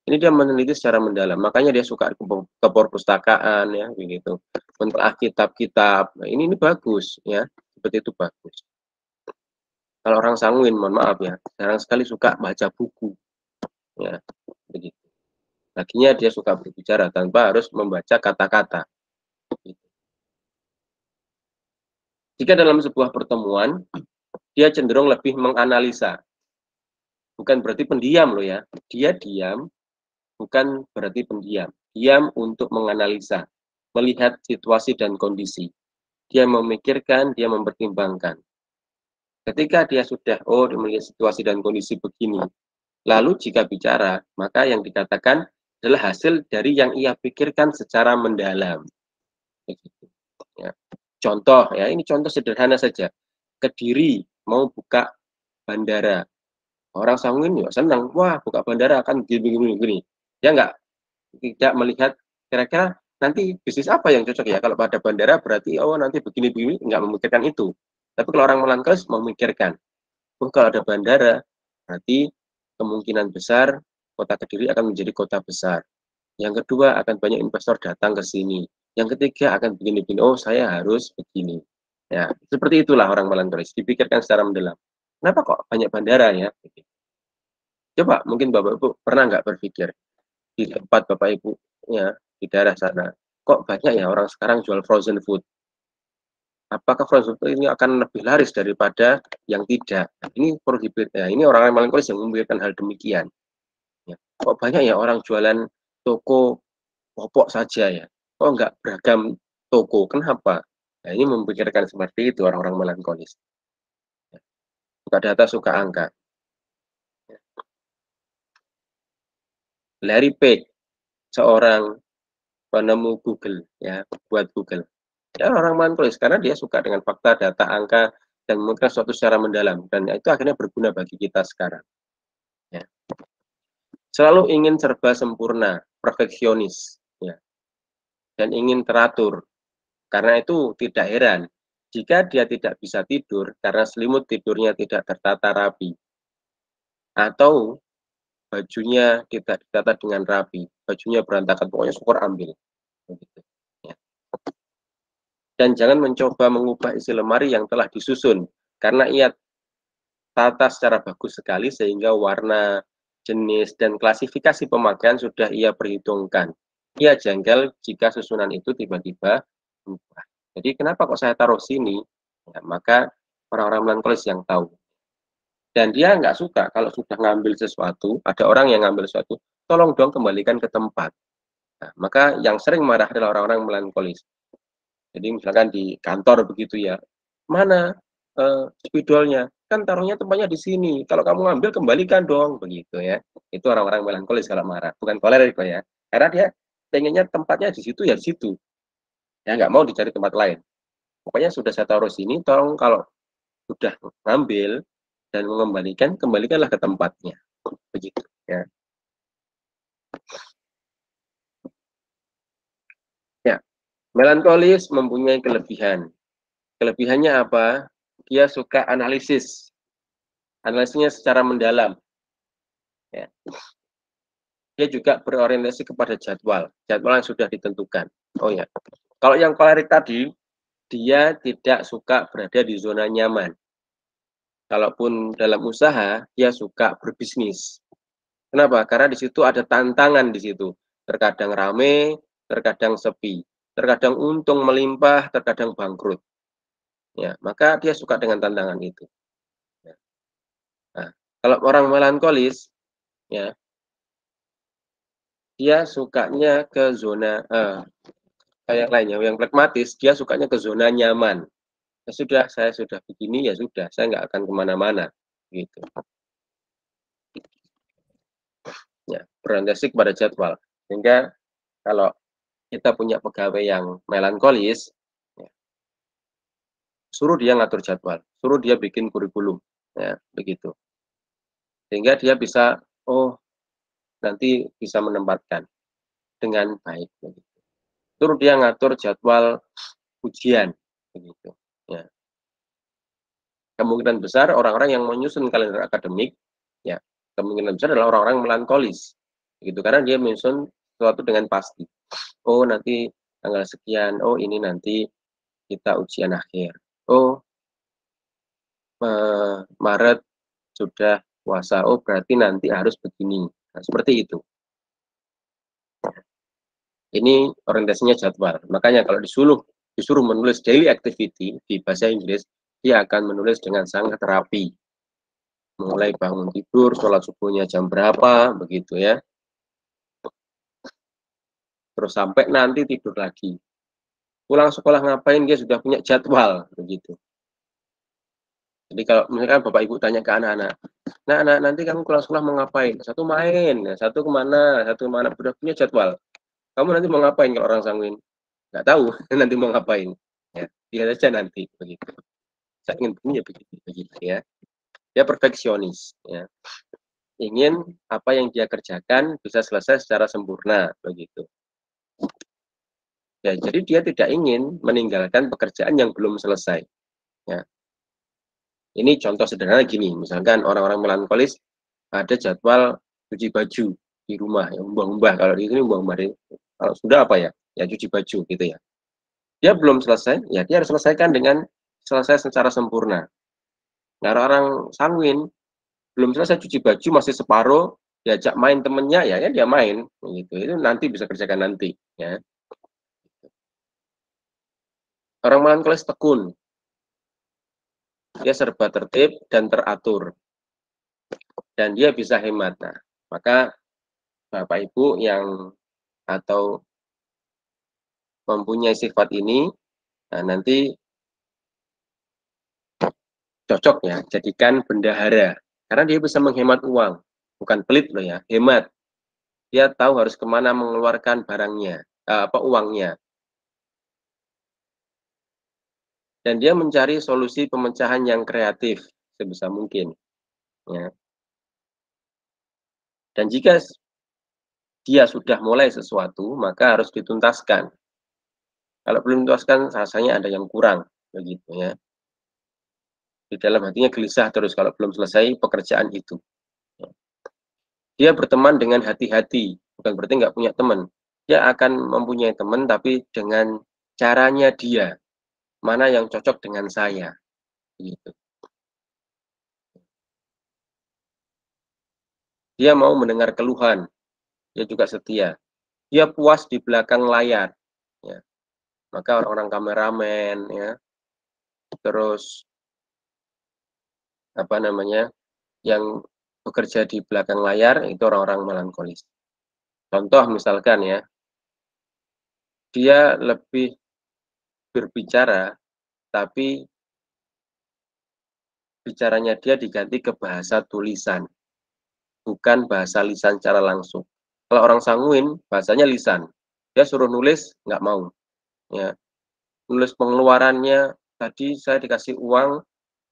Ini dia meneliti secara mendalam. Makanya dia suka ke perpustakaan, ya begitu. Mentelaah kitab-kitab. Nah, ini bagus, ya. Seperti itu bagus. Kalau orang sanguin, mohon maaf ya, jarang sekali suka baca buku, ya begitu. Laginya dia suka berbicara tanpa harus membaca kata-kata. Jika dalam sebuah pertemuan, dia cenderung lebih menganalisa. Bukan berarti pendiam loh ya. Dia diam, bukan berarti pendiam. Diam untuk menganalisa, melihat situasi dan kondisi. Dia memikirkan, dia mempertimbangkan. Ketika dia sudah, melihat situasi dan kondisi begini, lalu jika bicara, maka yang dikatakan adalah hasil dari yang ia pikirkan secara mendalam. Begitu. Ya. Contoh, ya ini contoh sederhana saja. Kediri mau buka bandara. Orang sanguin ya senang, wah buka bandara akan gini. Dia tidak melihat kira-kira nanti bisnis apa yang cocok ya. Kalau pada bandara berarti nanti begini-begini, nggak memikirkan itu. Tapi kalau orang melankolis memikirkan, kalau ada bandara berarti kemungkinan besar kota Kediri akan menjadi kota besar. Yang kedua akan banyak investor datang ke sini. Yang ketiga akan begini-begini. Oh saya harus begini. Ya seperti itulah orang melankolis. Dipikirkan secara mendalam. Kenapa kok banyak bandara ya? Coba mungkin Bapak Ibu pernah nggak berpikir di tempat Bapak Ibu ya di daerah sana, kok banyak ya orang sekarang jual frozen food? Apakah frozen food ini akan lebih laris daripada yang tidak? Ini perlu ya, ini orang-orang melankolis yang memikirkan hal demikian. Ya. Kok banyak ya orang jualan toko popok saja ya? Kok nggak beragam toko? Kenapa? Nah, ini memikirkan seperti itu orang-orang melankolis. Ya. Suka data, suka angka. Ya. Larry Page, seorang penemu Google, ya, buat Google. Ya orang melankolis karena dia suka dengan fakta, data, angka, dan mungkin suatu secara mendalam. Dan itu akhirnya berguna bagi kita sekarang. Ya. Selalu ingin serba sempurna, perfeksionis, ya, dan ingin teratur. Karena itu tidak heran jika dia tidak bisa tidur karena selimut tidurnya tidak tertata rapi, atau bajunya tidak ditata dengan rapi, bajunya berantakan, pokoknya syukur ambil. Begitu. Ya. Dan jangan mencoba mengubah isi lemari yang telah disusun, karena ia tata secara bagus sekali sehingga warna, jenis, dan klasifikasi pemakaian sudah ia perhitungkan. Ia janggal jika susunan itu tiba-tiba berubah. Jadi kenapa kok saya taruh sini? Ya, maka orang-orang melankolis yang tahu. Dan dia nggak suka kalau sudah ngambil sesuatu, ada orang yang ngambil sesuatu, tolong dong kembalikan ke tempat. Nah, maka yang sering marah adalah orang-orang melankolis. Jadi misalkan di kantor begitu ya, mana spidolnya? Kan taruhnya tempatnya di sini. Kalau kamu ngambil kembalikan dong, begitu ya. Itu orang-orang melankolis kalau marah, bukan kolerik ya. Karena dia pengennya tempatnya di situ ya di situ. Ya nggak mau dicari tempat lain. Pokoknya sudah saya taruh sini, tolong kalau sudah ngambil dan mengembalikan, kembalikanlah ke tempatnya. Begitu ya. Ya, melankolis mempunyai kelebihan. Kelebihannya apa? Dia suka analisisnya secara mendalam. Ya. Dia juga berorientasi kepada jadwal yang sudah ditentukan. Oh ya, kalau yang kolerik tadi, dia tidak suka berada di zona nyaman. Kalaupun dalam usaha, dia suka berbisnis. Kenapa? Karena di situ ada tantangan di situ. Terkadang rame, terkadang sepi. Terkadang untung melimpah, terkadang bangkrut. ya, maka dia suka dengan tantangan itu. Ya. Nah, kalau orang melankolis, ya, dia sukanya ke zona kayak lainnya, yang pragmatis, dia sukanya ke zona nyaman. Ya sudah, saya sudah begini, ya sudah, saya nggak akan kemana-mana, gitu. Ya, berorientasi kepada jadwal. Sehingga kalau kita punya pegawai yang melankolis, ya, suruh dia ngatur jadwal, suruh dia bikin kurikulum, ya, begitu. Sehingga dia bisa, oh, nanti bisa menempatkan dengan baik, begitu. Suruh dia ngatur jadwal ujian, begitu. Ya. Kemungkinan besar orang-orang yang menyusun kalender akademik, ya, kemungkinan besar adalah orang-orang melankolis, gitu. Karena dia menyusun sesuatu dengan pasti. Oh, nanti tanggal sekian, oh ini nanti kita ujian akhir. Oh, Maret sudah puasa. Oh, berarti nanti harus begini. Nah, seperti itu. Ini orientasinya jadwal. Makanya kalau disuruh menulis daily activity di bahasa Inggris, dia akan menulis dengan sangat rapi. Mulai bangun tidur, sholat subuhnya jam berapa, begitu ya. Terus sampai nanti tidur lagi. Pulang sekolah ngapain, dia sudah punya jadwal, begitu. Jadi kalau misalkan Bapak Ibu tanya ke anak-anak, nah anak nanti kamu pulang sekolah mau ngapain? Satu main, satu kemana, sudah punya jadwal. Kamu nanti mau ngapain kalau orang sanguin? Nggak tahu nanti mau ngapain. Ya, lihat aja nanti begitu. Saya ingin punya begitu ya. Dia perfeksionis ya. Ingin apa yang dia kerjakan bisa selesai secara sempurna begitu. Ya, jadi dia tidak ingin meninggalkan pekerjaan yang belum selesai. Ya. Ini contoh sederhana gini, misalkan orang-orang melankolis ada jadwal cuci baju di rumah, ya, umbah-umbah. Kalau di sini umbah-umbah, kalau sudah apa ya? Ya cuci baju gitu ya. Dia belum selesai, ya dia harus selesaikan dengan selesai secara sempurna. Nah, orang sanguin belum selesai cuci baju masih separuh, diajak main temennya ya, ya dia main gitu. Itu nanti bisa kerjakan nanti ya. Orang melankolis tekun, dia serba tertib dan teratur dan dia bisa hemat. Nah, maka Bapak Ibu yang atau mempunyai sifat ini, nah nanti cocok ya, jadikan bendahara. Karena dia bisa menghemat uang, bukan pelit loh ya, hemat. Dia tahu harus kemana mengeluarkan barangnya, uangnya. Dan dia mencari solusi pemecahan yang kreatif sebisa mungkin. Ya. Dan jika dia sudah mulai sesuatu, maka harus dituntaskan. Kalau belum dituntaskan, rasanya ada yang kurang, begitu ya. Di dalam hatinya gelisah terus kalau belum selesai pekerjaan itu. Dia berteman dengan hati-hati, bukan berarti nggak punya teman. Dia akan mempunyai teman, tapi dengan caranya dia, mana yang cocok dengan saya. Gitu. Dia mau mendengar keluhan, dia juga setia. Dia puas di belakang layar. Ya. Maka orang-orang kameramen, ya, terus apa namanya, yang bekerja di belakang layar itu orang-orang melankolis. Contoh misalkan ya, dia lebih berbicara, tapi bicaranya dia diganti ke bahasa tulisan, bukan bahasa lisan secara langsung. Kalau orang sanguin, bahasanya lisan. Dia suruh nulis, nggak mau. Ya, nulis pengeluarannya, tadi saya dikasih uang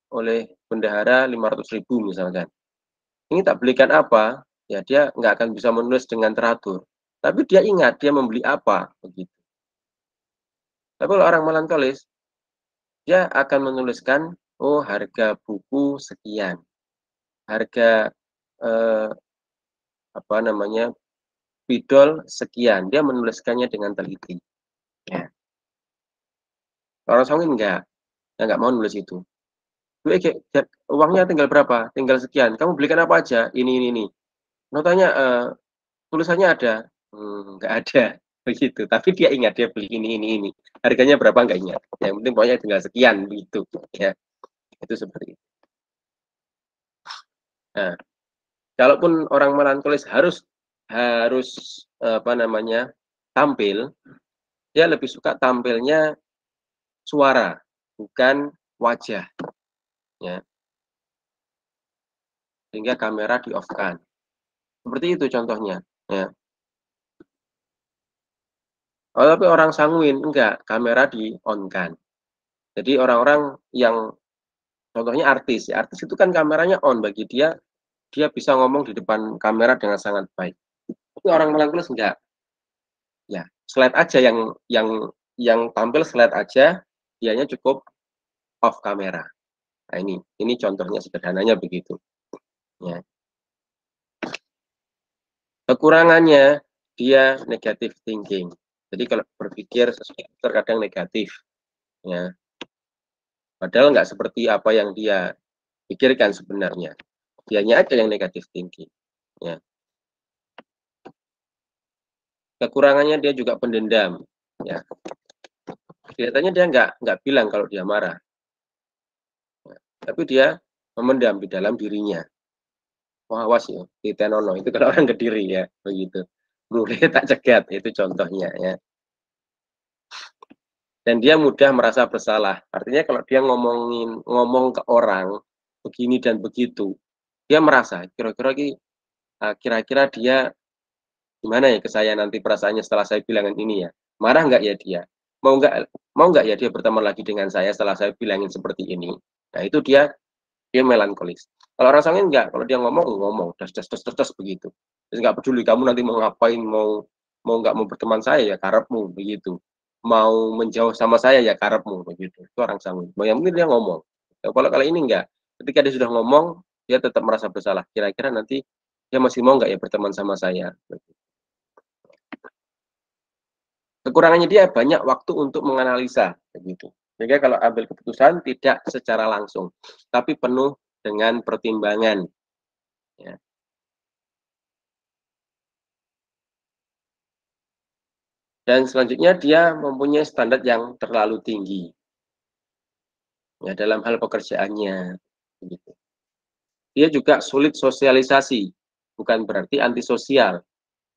oleh bendahara 500.000 misalkan. Ini tak belikan apa, ya dia nggak akan bisa menulis dengan teratur. Tapi dia ingat dia membeli apa, begitu. Tapi kalau orang melankolis, dia akan menuliskan, oh harga buku sekian, harga eh, apa namanya spidol sekian. Dia menuliskannya dengan teliti. Ya. Orang sawin nggak mau nulis itu. Uangnya tinggal berapa? Tinggal sekian. Kamu belikan apa aja? Ini. Notanya tulisannya ada? Nggak ada. begitu. Tapi dia ingat dia beli ini. Harganya berapa nggak ingat. Yang penting pokoknya tinggal sekian begitu. Ya, itu seperti itu. Nah, kalaupun orang melankolis harus apa namanya tampil, dia lebih suka tampilnya suara, bukan wajah. Ya, sehingga kamera di off kan. Seperti itu contohnya. Ya. Oh, tapi orang sanguin enggak, kamera di on kan. Jadi orang-orang yang contohnya artis, ya, artis itu kan kameranya on bagi dia, dia bisa ngomong di depan kamera dengan sangat baik. Tapi orang melankolis enggak. Ya, slide aja yang tampil slide aja, dianya cukup off kamera. Nah, ini contohnya sederhananya begitu. Ya. Kekurangannya dia negative thinking. Jadi kalau berpikir sesuatu terkadang negatif. Ya. Padahal nggak seperti apa yang dia pikirkan sebenarnya. Dianya aja yang negatif thinking. Ya. Kekurangannya dia juga pendendam. Ya. Kelihatannya dia nggak bilang kalau dia marah. Ya. Tapi dia memendam di dalam dirinya. Wah, awas ya, di Tenono itu kalau orang Kediri ya, begitu. Mulai tak cegat, itu contohnya ya. Dan dia mudah merasa bersalah. Artinya kalau dia ngomong ke orang begini dan begitu, dia merasa kira-kira dia gimana ya ke saya nanti perasaannya setelah saya bilangin ini ya. Marah nggak ya dia? Mau nggak ya dia berteman lagi dengan saya setelah saya bilangin seperti ini? Nah, itu dia melankolis. Kalau orang sanguin enggak, kalau dia ngomong, das begitu. Terus nggak peduli kamu nanti mau ngapain, mau nggak mau berteman saya ya karepmu begitu. Mau menjauh sama saya ya karepmu begitu. Itu orang sanguin. Yang penting dia ngomong. Ya, kalau ini enggak, ketika dia sudah ngomong, dia tetap merasa bersalah. Kira-kira nanti dia masih mau nggak ya berteman sama saya? Kekurangannya dia banyak waktu untuk menganalisa begitu. Sehingga kalau ambil keputusan tidak secara langsung, tapi penuh dengan pertimbangan. Ya. Dan selanjutnya dia mempunyai standar yang terlalu tinggi ya, dalam hal pekerjaannya. Begitu. Dia juga sulit sosialisasi, bukan berarti antisosial,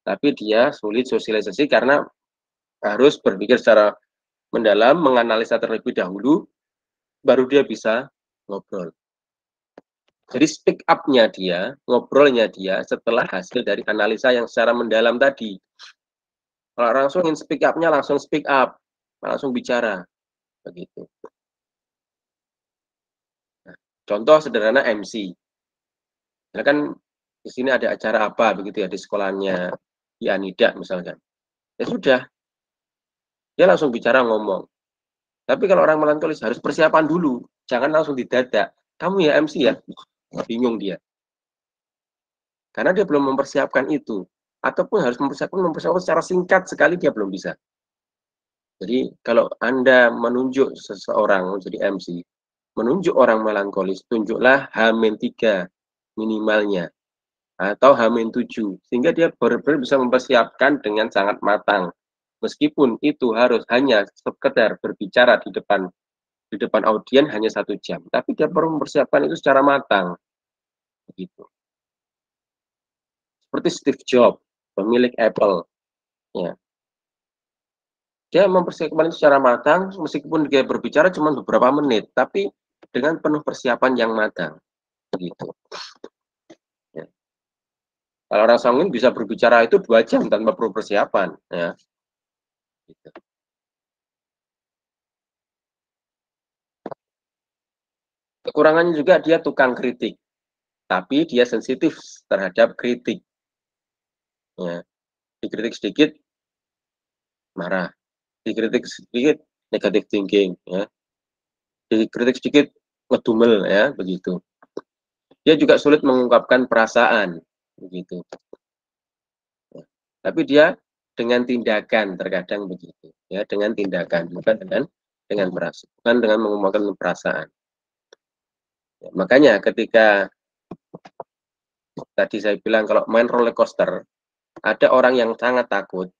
tapi dia sulit sosialisasi karena harus berpikir secara mendalam, menganalisa terlebih dahulu, baru dia bisa ngobrol. Jadi speak up-nya dia, ngobrolnya dia setelah hasil dari analisa yang secara mendalam tadi. Kalau langsung ingin speak up-nya langsung speak up, langsung bicara, begitu. Nah, contoh sederhana MC. Ya kan di sini ada acara apa begitu ya di sekolahnya di Anida misalkan. Ya sudah, dia langsung bicara ngomong. Tapi kalau orang melankolis harus persiapan dulu, jangan langsung didadak. Kamu ya MC ya, bingung dia. Karena dia belum mempersiapkan itu. Ataupun harus mempersiapkan secara singkat sekali dia belum bisa. Jadi kalau Anda menunjuk seseorang jadi MC, menunjuk orang melankolis, tunjuklah H-3 minimalnya atau H-7 sehingga dia benar-benar bisa mempersiapkan dengan sangat matang. Meskipun itu harus hanya sekedar berbicara di depan audiens hanya 1 jam, tapi dia perlu mempersiapkan itu secara matang. Begitu. Seperti Steve Jobs, pemilik Apple, ya. Dia mempersiapkan itu secara matang, meskipun dia berbicara cuma beberapa menit, tapi dengan penuh persiapan yang matang. Begitu. Ya. Kalau orang sanguin bisa berbicara itu 2 jam tanpa perlu persiapan. Ya. Gitu. Kekurangannya juga dia tukang kritik, tapi dia sensitif terhadap kritik. Ya. Dikritik sedikit, marah. Dikritik sedikit, negative thinking. Ya. Dikritik sedikit, ngedumel, ya, begitu. Dia juga sulit mengungkapkan perasaan, begitu. Ya. Tapi dia dengan tindakan terkadang begitu, ya, dengan tindakan, bukan dengan perasaan, bukan dengan mengungkapkan perasaan. Ya, makanya ketika tadi saya bilang kalau main roller coaster, ada orang yang sangat takut,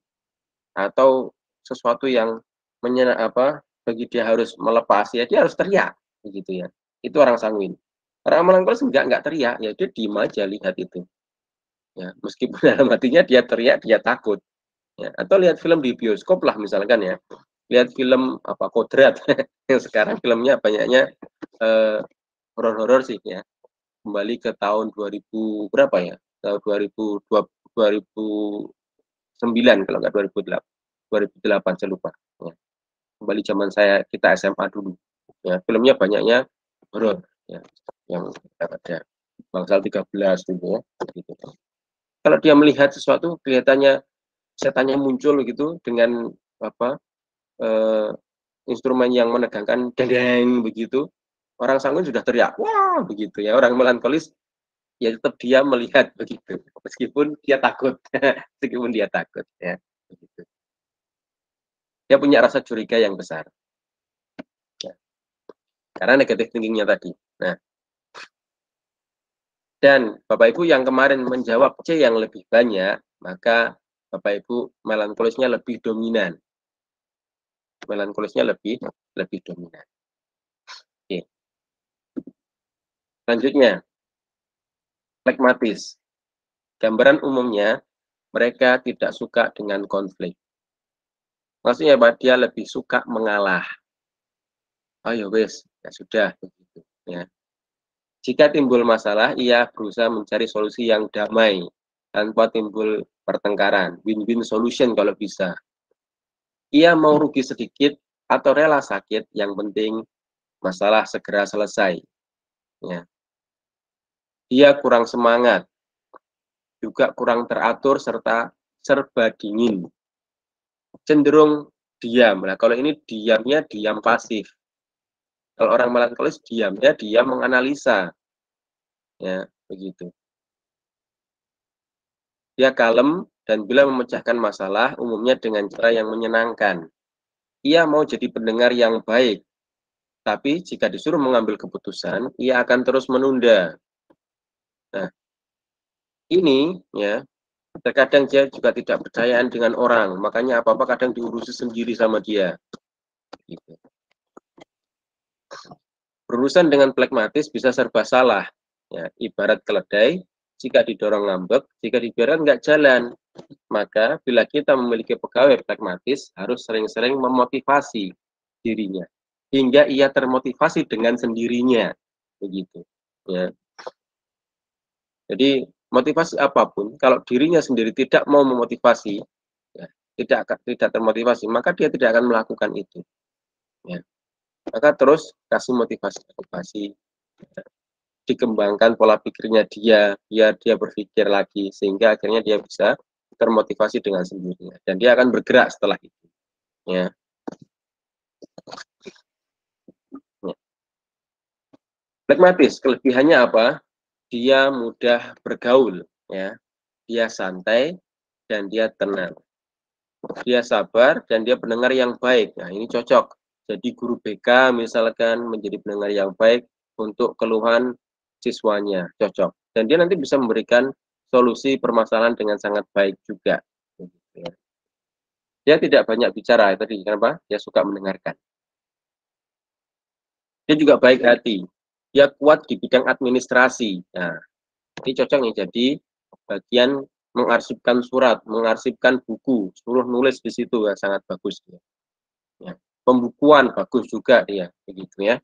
atau sesuatu yang bagi dia harus melepas, ya dia harus teriak, begitu ya. Itu orang sanguin. Orang melankolis enggak teriak, ya dia diem aja lihat itu. Ya, meskipun dalam hatinya dia teriak, dia takut. Ya, atau lihat film di bioskop lah misalkan ya. Lihat film Kodrat yang sekarang filmnya banyaknya horor-horor sih ya. Kembali ke tahun 2000 berapa ya? Tahun 2009 kalau nggak 2008 saya lupa. Ya. Kembali zaman kita SMA dulu. Ya, filmnya banyaknya horor ya. Yang ada Bangsal 13 gitu ya. Gitu. Kalau dia melihat sesuatu kelihatannya setannya muncul gitu dengan apa instrumen yang menegangkan dendeng begitu, orang sangun sudah teriak wah begitu ya. Orang melankolis ya tetap dia melihat begitu meskipun dia takut meskipun dia takut ya begitu. Dia punya rasa curiga yang besar ya. Karena negatif thinkingnya tadi. Nah, dan Bapak Ibu yang kemarin menjawab C yang lebih banyak, maka Bapak Ibu melankolisnya lebih dominan. Melankolisnya lebih dominan. Oke. Selanjutnya, pragmatis. Gambaran umumnya, mereka tidak suka dengan konflik. Maksudnya Pak, dia lebih suka mengalah. Oh ya wes, ya sudah begitu ya. Jika timbul masalah, ia berusaha mencari solusi yang damai tanpa timbul pertengkaran, win-win solution kalau bisa. Ia mau rugi sedikit atau rela sakit, yang penting masalah segera selesai. Ya. Dia kurang semangat, juga kurang teratur serta serba dingin. Cenderung diam. Nah, kalau ini diamnya diam pasif. Kalau orang melankolis diamnya dia menganalisa. Ya, begitu. Dia kalem dan bila memecahkan masalah umumnya dengan cara yang menyenangkan. Ia mau jadi pendengar yang baik, tapi jika disuruh mengambil keputusan, ia akan terus menunda. Nah, ini ya, terkadang dia juga tidak percayaan dengan orang, makanya apa-apa kadang diurusi sendiri sama dia. Gitu. Berurusan dengan pragmatis bisa serba salah. Ya, ibarat keledai, jika didorong ngambek, jika dibiarkan nggak jalan. Maka bila kita memiliki pegawai pragmatis, harus sering-sering memotivasi dirinya hingga ia termotivasi dengan sendirinya, begitu. Ya. Jadi motivasi apapun, kalau dirinya sendiri tidak mau memotivasi, ya, tidak termotivasi, maka dia tidak akan melakukan itu. Ya. Maka terus kasih motivasi, ya. Dikembangkan pola pikirnya dia, biar dia berpikir lagi, sehingga akhirnya dia bisa termotivasi dengan sendirinya, dan dia akan bergerak setelah itu. Ya. Ya. Pragmatis, kelebihannya apa? Dia mudah bergaul, ya. Dia santai dan dia tenang. Dia sabar dan dia pendengar yang baik. Nah, ini cocok. Jadi guru BK misalkan menjadi pendengar yang baik untuk keluhan siswanya, cocok. Dan dia nanti bisa memberikan solusi permasalahan dengan sangat baik juga. Dia tidak banyak bicara, tadi kenapa? Dia suka mendengarkan. Dia juga baik hati. Dia kuat di bidang administrasi. Nah, ini cocok nih jadi bagian mengarsipkan surat, mengarsipkan buku, suruh nulis di situ ya, sangat bagus dia. Ya. Pembukuan bagus juga dia, begitu ya.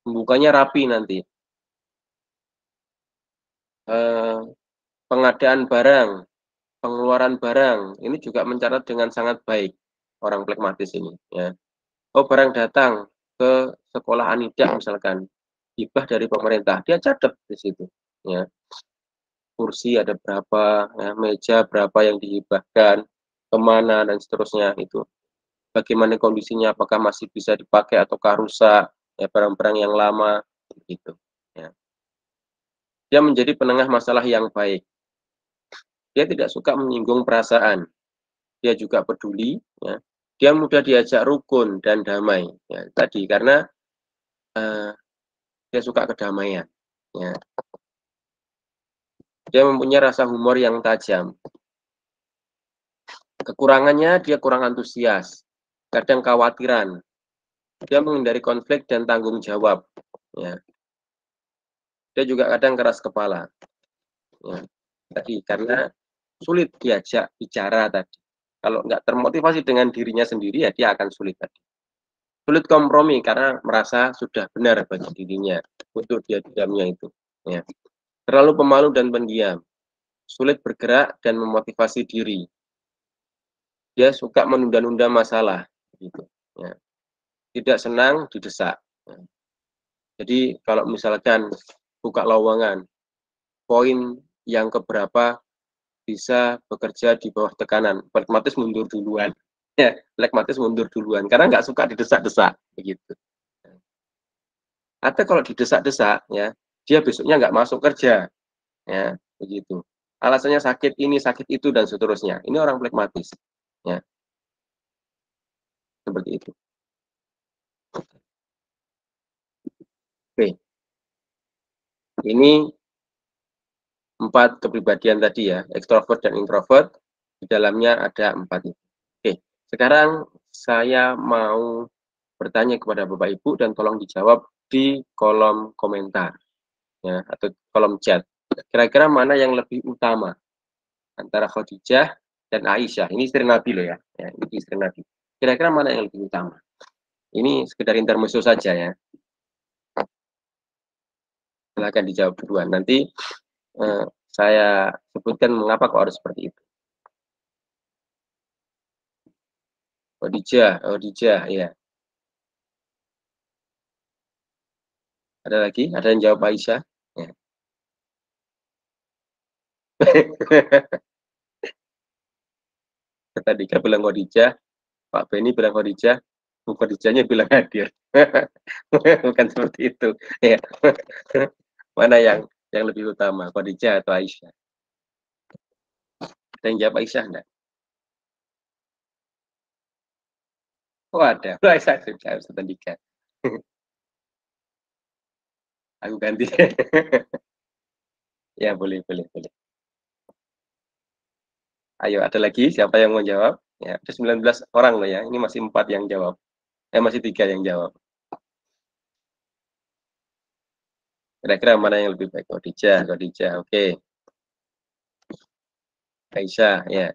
Pembukanya rapi nanti. Eh, pengadaan barang, pengeluaran barang, ini juga mencatat dengan sangat baik orang pragmatis ini. Ya. Oh barang datang ke sekolah Anidak misalkan, hibah dari pemerintah, dia catat di situ. Ya. Kursi ada berapa, ya, meja berapa yang dihibahkan, kemana dan seterusnya itu. Bagaimana kondisinya, apakah masih bisa dipakai ataukah rusak, ya barang-barang yang lama, gitu. Ya. Dia menjadi penengah masalah yang baik. Dia tidak suka menyinggung perasaan. Dia juga peduli. Ya. Dia mudah diajak rukun dan damai. Ya, tadi karena dia suka kedamaian. Ya. Dia mempunyai rasa humor yang tajam. Kekurangannya dia kurang antusias, kadang khawatiran, dia menghindari konflik dan tanggung jawab, ya. Dia juga kadang keras kepala, ya. Tadi karena sulit diajak bicara tadi. Kalau nggak termotivasi dengan dirinya sendiri, ya dia akan sulit tadi. Sulit kompromi karena merasa sudah benar bagi dirinya untuk dia diamnya itu, ya. Terlalu pemalu dan pendiam, sulit bergerak dan memotivasi diri. Dia suka menunda-nunda masalah, gitu, ya. Tidak senang didesak. Ya. Jadi kalau misalkan buka lowongan, poin yang keberapa bisa bekerja di bawah tekanan, pragmatis mundur duluan. Ya, pragmatis mundur duluan karena nggak suka didesak-desak begitu. Atau kalau didesak-desak, ya, dia besoknya nggak masuk kerja, ya, begitu. Alasannya sakit ini, sakit itu dan seterusnya. Ini orang pragmatis, ya, seperti itu. Oke, ini 4 kepribadian tadi ya, ekstrovert dan introvert, di dalamnya ada 4 itu. Oke, sekarang saya mau bertanya kepada Bapak Ibu dan tolong dijawab di kolom komentar, ya, atau kolom chat. Kira-kira mana yang lebih utama antara Khadijah dan Aisyah? Ini istri Nabi loh ya, ya ini istri Nabi. Kira-kira mana yang lebih utama? Ini sekedar intermezzo saja ya. Silakan dijawab duluan. Nanti saya sebutkan mengapa kok harus seperti itu. Khadijah, Khadijah, ya. Ada lagi? Ada yang jawab Aisyah? Ya. Tadi kan bilang Khadijah, Pak Beni bilang Khadijah, Bu Khadijahnya bilang hadir. Bukan seperti itu. Ya. Mana yang lebih utama, Khadijah atau Aisyah? Ada yang jawab Aisyah enggak? Oh ada. Aisyah sudah tadi kan. Aku ganti. Ya boleh, boleh, boleh. Ayo, ada lagi siapa yang mau jawab? Ya, ada 19 orang loh ya. Ini masih 4 yang jawab. Masih 3 yang jawab. Kira-kira mana yang lebih baik? Khadijah, Khadijah. Oke. Aisyah, ya.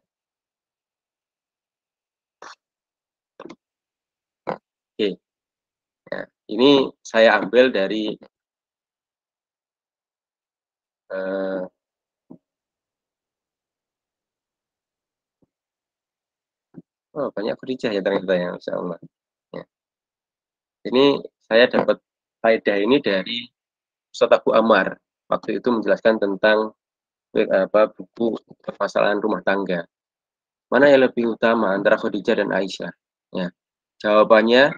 Oke. Nah, ini saya ambil dari uh, oh banyak Khadijah ya ternyata ya, Insya Allah. Ya. Ini saya dapat faedah ini dari Ustaz Abu Ammar. Waktu itu menjelaskan tentang buku permasalahan rumah tangga. Mana yang lebih utama antara Khadijah dan Aisyah? Ya. Jawabannya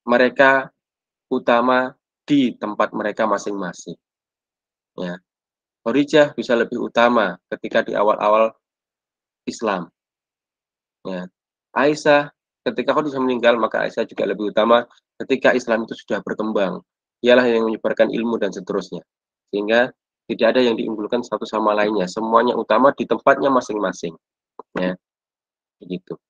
mereka utama di tempat mereka masing-masing. Ya. Khadijah bisa lebih utama ketika di awal-awal Islam. Ya. Aisyah, ketika Khadijah meninggal, maka Aisyah juga lebih utama ketika Islam itu sudah berkembang. Dialah yang menyebarkan ilmu dan seterusnya. Sehingga tidak ada yang diunggulkan satu sama lainnya. Semuanya utama di tempatnya masing-masing. Ya, begitu.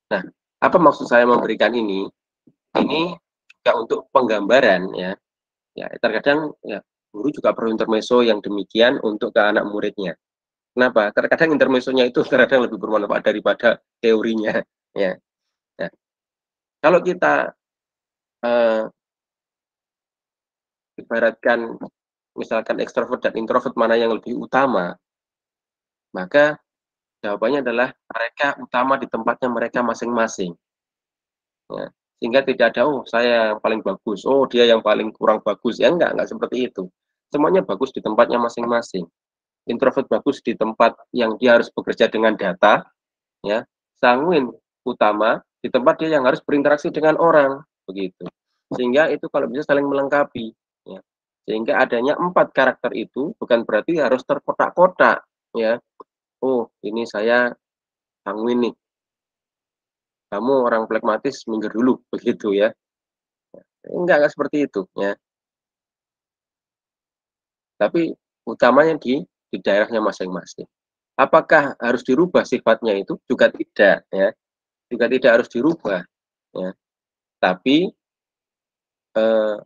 Nah, apa maksud saya memberikan ini? Ini juga untuk penggambaran ya. Ya, terkadang ya guru juga perlu intermezzo yang demikian untuk ke anak muridnya. Kenapa? Terkadang intermezzonya itu terkadang lebih bermanfaat daripada teorinya. Ya. Nah, kalau kita uh, ibaratkan misalkan ekstrovert dan introvert mana yang lebih utama, maka jawabannya adalah mereka utama di tempatnya mereka masing-masing. Ya. Sehingga tidak ada, oh saya yang paling bagus, oh dia yang paling kurang bagus. Ya enggak seperti itu. Semuanya bagus di tempatnya masing-masing. Introvert bagus di tempat yang dia harus bekerja dengan data, ya. Sanguin utama di tempat dia yang harus berinteraksi dengan orang, begitu. Sehingga itu kalau bisa saling melengkapi, ya. Sehingga adanya 4 karakter itu bukan berarti harus terkotak-kotak, ya. Oh, ini saya sanguin nih, kamu orang pragmatis minggir dulu, begitu ya. Enggak seperti itu, ya. tapi utamanya di daerahnya masing-masing. Apakah harus dirubah sifatnya itu? Juga tidak, ya. Juga tidak harus dirubah, ya. Tapi eh,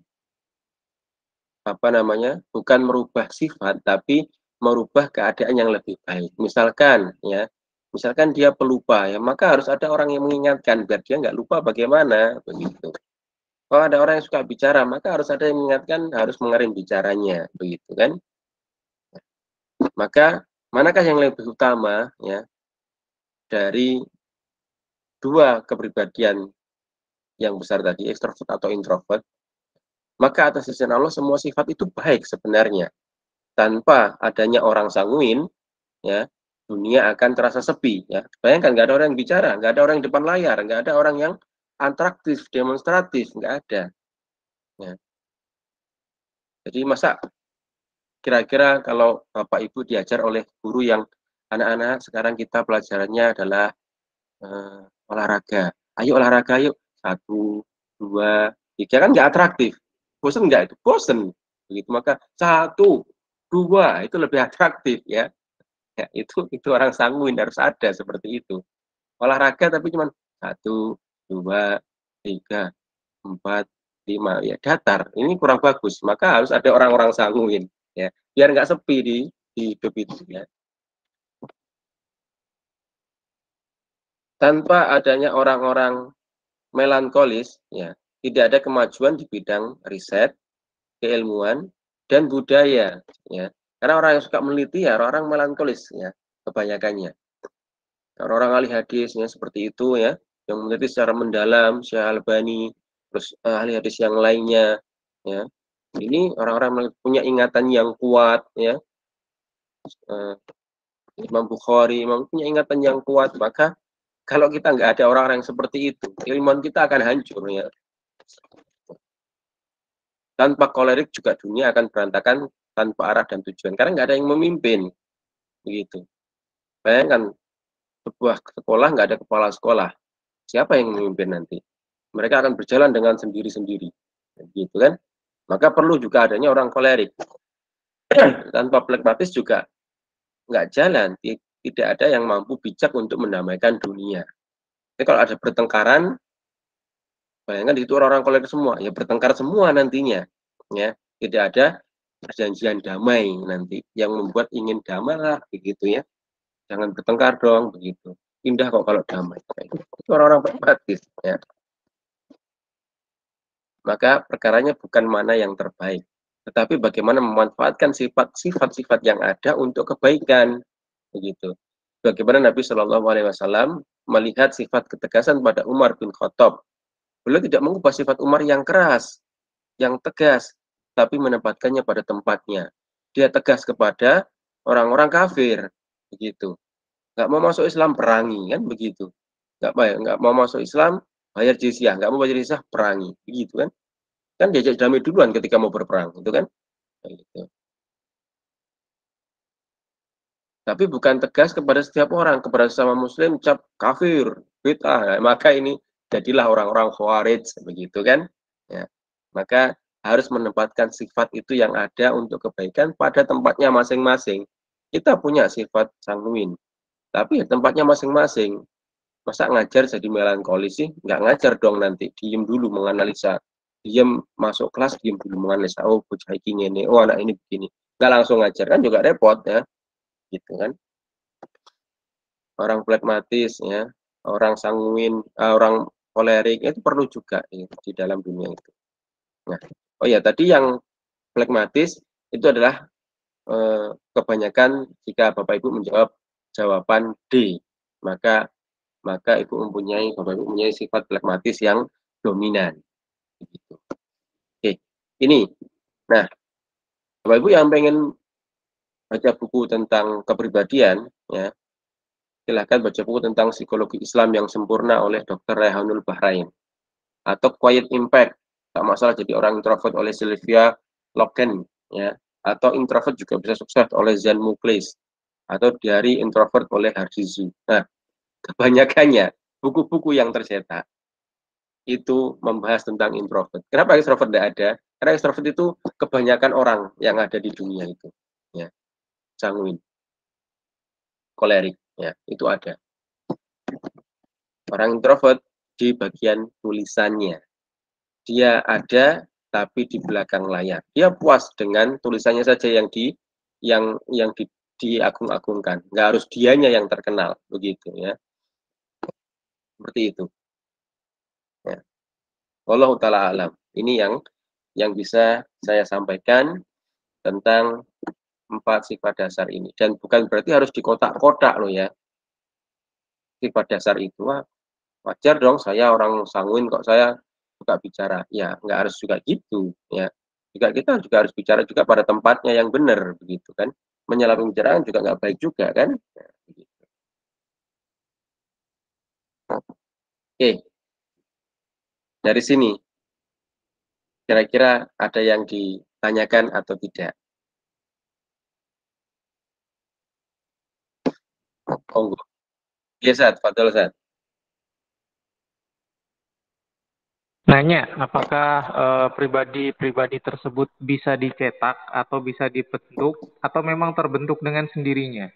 apa namanya? Bukan merubah sifat, tapi merubah keadaan yang lebih baik. Misalkan, ya, misalkan dia pelupa, ya, maka harus ada orang yang mengingatkan biar dia nggak lupa bagaimana, begitu. Kalau ada orang yang suka bicara, maka harus ada yang mengingatkan, harus mengerim bicaranya, begitu kan? Maka manakah yang lebih utama, ya, dari dua kepribadian yang besar tadi, ekstrovert atau introvert? Maka atas izin Allah semua sifat itu baik sebenarnya. Tanpa adanya orang sanguin, ya, dunia akan terasa sepi, ya. Bayangkan nggak ada orang yang bicara, nggak ada orang yang depan layar, nggak ada orang yang atraktif, demonstratif, nggak ada, ya. Jadi masa kira-kira kalau Bapak Ibu diajar oleh guru yang anak-anak sekarang kita pelajarannya adalah olahraga. Ayo olahraga yuk. Satu, dua, tiga, kan nggak atraktif. Bosen nggak itu? Bosen. Begitu, maka satu, dua itu lebih atraktif, ya. Ya, itu orang sanguin harus ada seperti itu. Olahraga tapi cuma satu, dua, tiga, empat, lima, ya datar. Ini kurang bagus. Maka harus ada orang-orang sanguin, ya. Biar nggak sepi di hidup itu, ya. Tanpa adanya orang-orang melankolis, ya, tidak ada kemajuan di bidang riset, keilmuan, dan budaya, ya. Karena orang yang suka meneliti ya orang-orang melankolis, ya, kebanyakannya. Orang-orang ahli hadis, ya, seperti itu, ya, yang meneliti secara mendalam, Syekh Albani, terus ahli hadis yang lainnya, ya. Ini orang-orang punya ingatan yang kuat, ya. Uh, Imam Bukhari, Imam punya ingatan yang kuat, maka kalau kita nggak ada orang-orang yang seperti itu, ilmuwan kita akan hancur, ya. Tanpa kolerik juga dunia akan berantakan tanpa arah dan tujuan. Karena nggak ada yang memimpin. Begitu. Bayangkan, sebuah sekolah nggak ada kepala sekolah. Siapa yang memimpin nanti? Mereka akan berjalan dengan sendiri-sendiri. Gitu kan? Maka perlu juga adanya orang kolerik. Tanpa pragmatis juga nggak jalan. Tidak ada yang mampu bijak untuk mendamaikan dunia. Jadi kalau ada pertengkaran, bayangkan itu orang-orang kolerik semua. Ya bertengkar semua nantinya. Ya, tidak ada perjanjian damai nanti yang membuat ingin damai lah begitu, ya, jangan bertengkar dong begitu, indah kok kalau damai, itu orang-orang pragmatis, ya. Maka perkaranya bukan mana yang terbaik, tetapi bagaimana memanfaatkan sifat-sifat yang ada untuk kebaikan, begitu. Bagaimana Nabi Shallallahu Alaihi Wasallam melihat sifat ketegasan pada Umar bin Khattab, beliau tidak mengubah sifat Umar yang keras, yang tegas, tapi menempatkannya pada tempatnya. Dia tegas kepada orang-orang kafir, begitu. Nggak mau masuk Islam, perangi, kan begitu. Nggak mau masuk Islam, bayar jizyah. Nggak mau bayar jizyah, perangi, begitu kan. Kan diajak damai duluan ketika mau berperang, itu kan. Gitu. Tapi bukan tegas kepada setiap orang, kepada sesama Muslim, cap kafir, bid'ah. Nah, maka ini jadilah orang-orang khawarij, begitu kan. Ya. Maka harus menempatkan sifat itu yang ada untuk kebaikan pada tempatnya masing-masing. Kita punya sifat sanguin, tapi ya tempatnya masing-masing. Masa ngajar jadi melankolis sih? Nggak ngajar dong nanti, diem dulu menganalisa. Diem masuk kelas, diem dulu menganalisa. Oh, bocah ini, oh anak ini begini. Nggak langsung ngajar, kan juga repot, ya. Gitu kan. Orang pragmatis, ya, orang sanguin, orang kolerik, itu perlu juga, ya, di dalam dunia itu. Nah, oh ya, tadi yang pragmatis itu adalah kebanyakan jika Bapak Ibu menjawab jawaban D, maka Bapak Ibu mempunyai sifat pragmatis yang dominan. Begitu. Oke, ini. Nah, Bapak Ibu yang pengen baca buku tentang kepribadian, ya, silahkan baca buku tentang psikologi Islam yang sempurna oleh Dr. Rehanul Bahrain, atau Quiet Impact, tak masalah jadi orang introvert oleh Sylvia Loken, ya, atau introvert juga bisa sukses oleh Zen Muklis, atau Diary Introvert oleh Hardizu. Nah, kebanyakannya buku-buku yang tercetak itu membahas tentang introvert. Kenapa extrovert tidak ada? Karena extrovert itu kebanyakan orang yang ada di dunia itu, ya, sanguin, kolerik, ya, itu ada. Orang introvert di bagian tulisannya, dia ada tapi di belakang layar. Dia puas dengan tulisannya saja yang diagung-agungkan. Nggak harus dianya yang terkenal, begitu ya. Seperti itu. Ya. Wallahu ta'ala alam. Ini yang bisa saya sampaikan tentang 4 sifat dasar ini. Dan bukan berarti harus dikotak-kotak loh ya. Sifat dasar itu wajar dong, saya orang sanguin kok saya suka bicara. Ya, nggak harus juga gitu ya. Juga kita juga harus bicara juga pada tempatnya yang benar begitu kan. Menyela pembicaraan juga nggak baik juga kan. Nah, begitu. Oke, dari sini kira-kira ada yang ditanyakan atau tidak? Oh, iya, Sat. Fadol, Sat. Nanya, apakah pribadi-pribadi tersebut bisa dicetak atau bisa dibentuk atau memang terbentuk dengan sendirinya?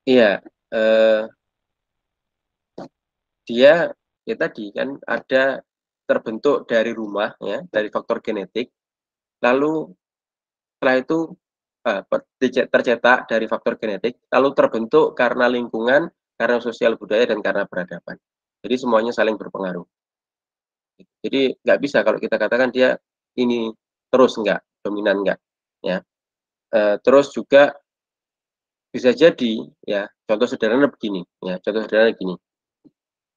Iya, dia ya tadi kan ada terbentuk dari rumah ya, dari faktor genetik. Lalu setelah itu tercetak dari faktor genetik, lalu terbentuk karena lingkungan, karena sosial budaya dan karena peradaban. Jadi semuanya saling berpengaruh. Jadi nggak bisa kalau kita katakan dia ini terus nggak, dominan nggak. Ya. Terus juga bisa jadi ya, contoh sederhana begini. Ya, contoh sederhana begini.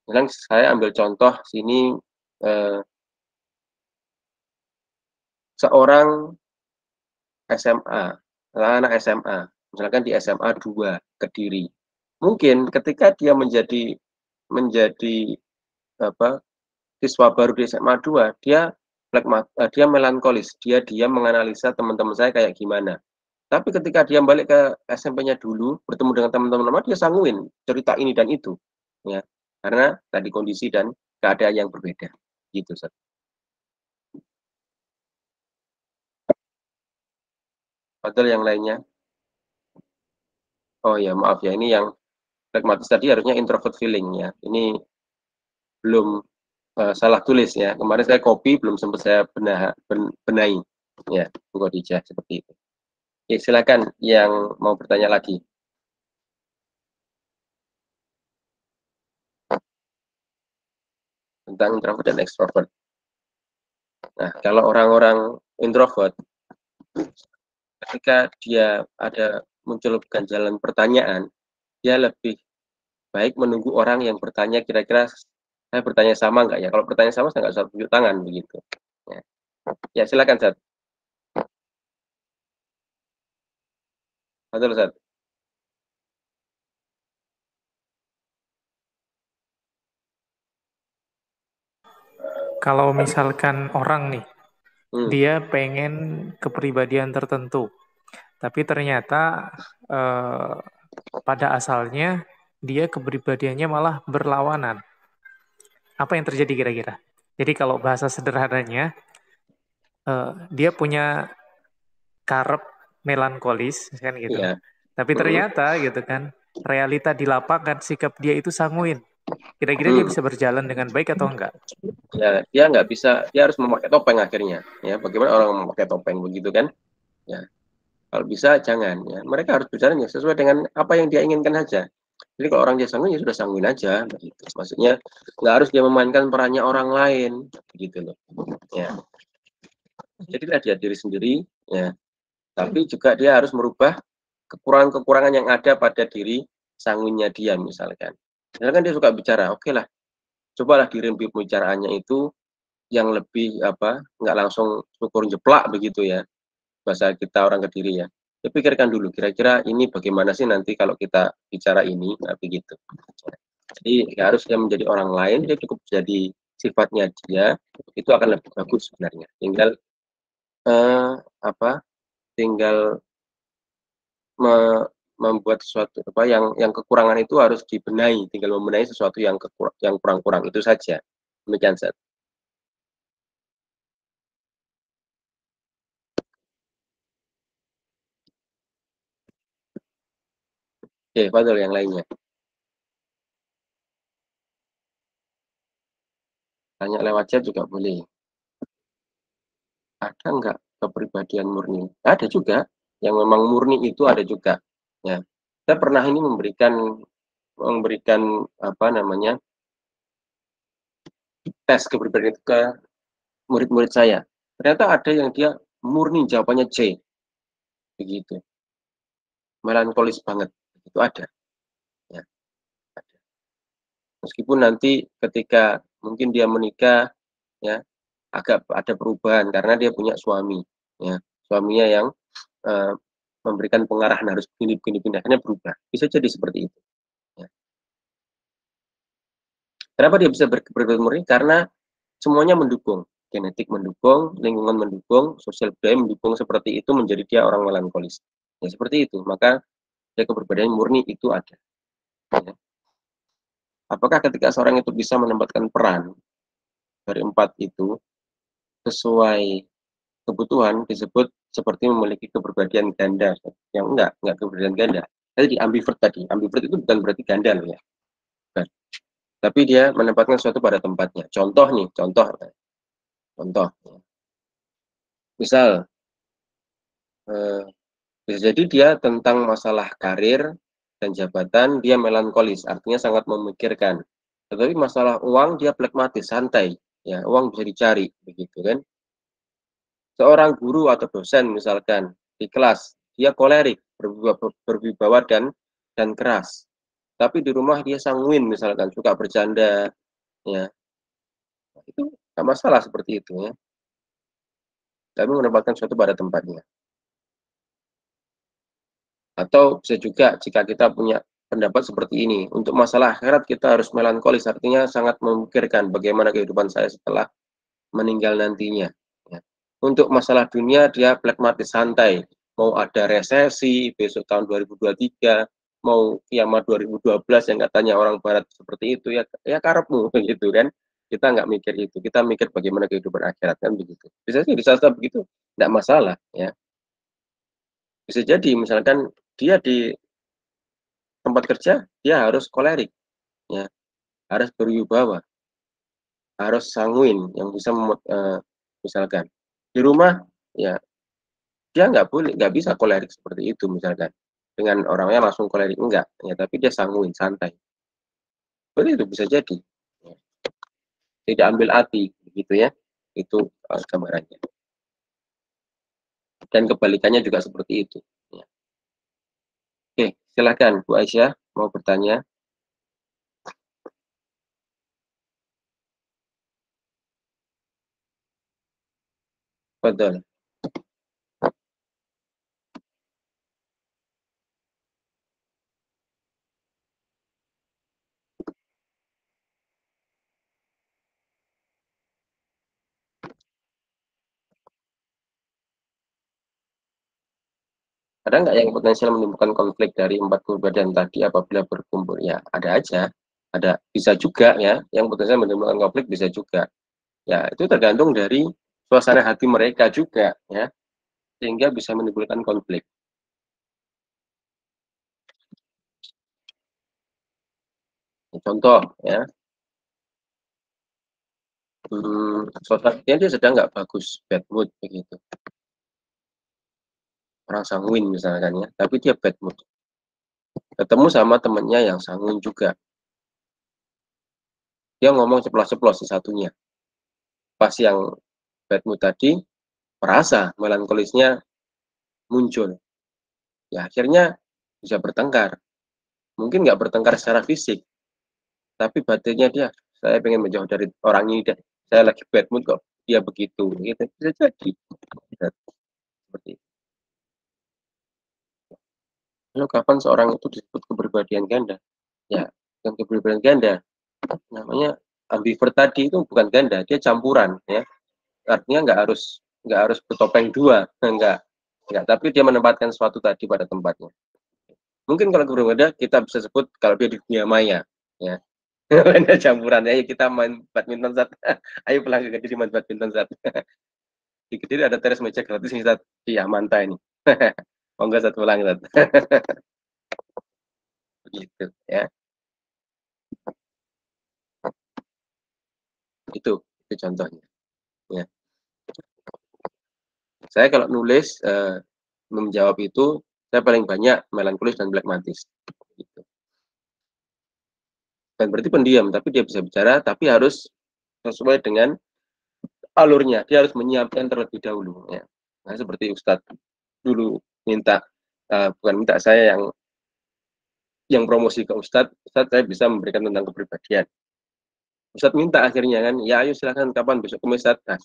Sekarang saya ambil contoh sini seorang SMA, anak SMA, misalkan di SMA 2 Kediri. Mungkin ketika dia menjadi apa siswa baru di SMA 2, dia melankolis, dia menganalisa teman-teman saya kayak gimana. Tapi ketika dia balik ke SMP-nya dulu, bertemu dengan teman-teman lama, dia sanguin cerita ini dan itu, ya, karena tadi kondisi dan keadaan yang berbeda, gitu. Padahal yang lainnya, oh ya maaf ya, ini yang pragmatis tadi harusnya introvert feeling ya. Ini belum salah tulis ya. Kemarin saya copy belum sempat saya benahi ya, Bu Khadijah seperti itu. Oke, silakan yang mau bertanya lagi tentang introvert dan extrovert. Nah, kalau orang-orang introvert, ketika dia ada muncul ganjalan pertanyaan, dia lebih baik menunggu orang yang bertanya kira-kira saya bertanya sama nggak ya? Kalau bertanya sama, saya nggak usah tunjuk tangan begitu. Ya, ya silakan, Zat. Betul, Zat. Kalau misalkan orang nih, Hmm, dia pengen kepribadian tertentu, tapi ternyata eh, pada asalnya dia kepribadiannya malah berlawanan. Apa yang terjadi kira-kira? Jadi kalau bahasa sederhananya, dia punya karep melankolis kan gitu. iya. Tapi Hmm, ternyata gitu kan, realita di lapangan sikap dia itu sanguin. Kira-kira dia hmm. bisa berjalan dengan baik atau enggak? Ya, dia nggak bisa, dia harus memakai topeng akhirnya. Ya, bagaimana orang memakai topeng begitu kan? Ya, kalau bisa jangan. Ya, mereka harus berjalan ya sesuai dengan apa yang dia inginkan saja. Jadi kalau orang dia sanguin ya sudah sanguin aja, begitu. Maksudnya nggak harus dia memainkan perannya orang lain, begitu loh. Ya, jadilah dia diri sendiri. Ya, tapi juga dia harus merubah kekurangan-kekurangan yang ada pada diri sanguinnya dia misalkan. Misalkan dia suka bicara, oke lah, cobalah dirempi pembicaraannya itu yang lebih nggak langsung syukur jeplak begitu ya, bahasa kita orang Kediri ya. Ya pikirkan dulu kira-kira ini bagaimana sih nanti kalau kita bicara ini, nah, begitu. Jadi nggak harus dia menjadi orang lain, dia cukup jadi sifatnya dia, itu akan lebih bagus sebenarnya. Tinggal eh, apa? Tinggal membuat sesuatu yang kekurangan itu harus dibenahi, tinggal membenahi sesuatu yang kurang-kurang itu saja. Demikian, Seth. Oke, Fadil yang lainnya. Tanya lewat chat juga boleh. Ada nggak kepribadian murni? Ada juga. Yang memang murni itu ada juga. Ya. Saya pernah ini memberikan apa namanya tes kepribadian itu ke murid-murid saya. Ternyata ada yang dia murni jawabannya C. Begitu. Melankolis banget. Itu ada. Ya. Meskipun nanti ketika mungkin dia menikah, ya agak ada perubahan karena dia punya suami, ya suaminya yang uh, memberikan pengarahan harus begini pindahnya berubah, bisa jadi seperti itu. Ya. Kenapa dia bisa bermurni? Karena semuanya mendukung, genetik mendukung, lingkungan mendukung, sosial budaya mendukung, seperti itu menjadi dia orang melankolis. Ya seperti itu, maka dia kepribadian murni itu ada. Ya. Apakah ketika seorang itu bisa menempatkan peran dari 4 itu sesuai kebutuhan disebut seperti memiliki kepribadian ganda. Yang enggak kepribadian ganda. Tadi ambivert tadi. Ambivert itu bukan berarti ganda loh ya. Bukan. Tapi dia menempatkan sesuatu pada tempatnya. Contoh nih, contoh. Misal, bisa jadi dia tentang masalah karir dan jabatan dia melankolis, artinya sangat memikirkan. Tetapi masalah uang dia pragmatis, santai. Ya, uang bisa dicari, begitu kan. Seorang guru atau dosen misalkan di kelas, dia kolerik, berwibawa dan keras. Tapi di rumah dia sanguin misalkan, suka bercanda, ya. Itu nggak masalah seperti itu ya. Tapi menempatkan sesuatu pada tempatnya. Atau bisa juga jika kita punya pendapat seperti ini, untuk masalah akhirat kita harus melankolis, artinya sangat memikirkan bagaimana kehidupan saya setelah meninggal nantinya. Ya. Untuk masalah dunia dia pragmatis santai. Mau ada resesi besok tahun 2023, mau kiamat 2012 yang katanya orang barat seperti itu ya karepmu gitu kan. Kita nggak mikir itu, kita mikir bagaimana kehidupan akhirat kan begitu. Bisa saja begitu, nggak masalah ya. Bisa jadi misalkan dia di tempat kerja dia harus kolerik ya, harus berwibawa, harus sanguin yang bisa misalkan di rumah ya dia nggak bisa kolerik seperti itu misalkan dengan orangnya langsung kolerik enggak ya, tapi dia sanguin santai, seperti itu bisa jadi ya. Tidak ambil hati gitu ya, itu gambarannya, dan kebalikannya juga seperti itu ya. Oke, silakan Bu Aisyah mau bertanya. Betul. Ada nggak yang potensial menimbulkan konflik dari 4 kepribadian tadi apabila berkumpul? Ya, ada aja. Ada, bisa juga ya, yang potensial menimbulkan konflik bisa juga. Ya, itu tergantung dari suasana hati mereka juga ya, sehingga bisa menimbulkan konflik. Contoh ya, suasananya dia sedang nggak bagus, bad mood begitu. Orang sanguin misalkan ya, tapi dia bad mood. Ketemu sama temennya yang sanguin juga. Dia ngomong ceplos-ceplos si satunya. Pas yang bad mood tadi, merasa melankolisnya muncul. Ya akhirnya bisa bertengkar. Mungkin nggak bertengkar secara fisik, tapi batinnya dia, saya pengen menjauh dari orang ini deh. Saya lagi bad mood kok dia begitu. Gitu. Bisa jadi. Seperti itu. Lalu kapan seorang itu disebut kepribadian ganda? Ya, yang kepribadian ganda namanya ambivert tadi itu bukan ganda, dia campuran ya. Artinya nggak harus bertopeng dua, enggak, tapi dia menempatkan sesuatu tadi pada tempatnya. Mungkin kalau kepribadian kita bisa sebut kalau dia di dunia maya ya. Mainnya campuran, ayo kita main badminton Zat. Ayo pulang ke Kediri main badminton Zat. Di Kediri ada teras meja gratis nih Zat. Iya mantap ini. Oh enggak Zat pulang Zat. Begitu ya. Itu contohnya. Ya. Saya kalau nulis menjawab itu saya paling banyak melankolis dan flekmatis. Gitu. Dan berarti pendiam, tapi dia bisa bicara, tapi harus sesuai dengan alurnya. Dia harus menyiapkan terlebih dahulu. Ya. Nah, seperti Ustadz dulu minta, bukan minta saya yang promosi ke Ustadz saya bisa memberikan tentang kepribadian. Ustadz minta akhirnya kan, ya ayo silahkan kapan besok Kamis Ustadz. Nah,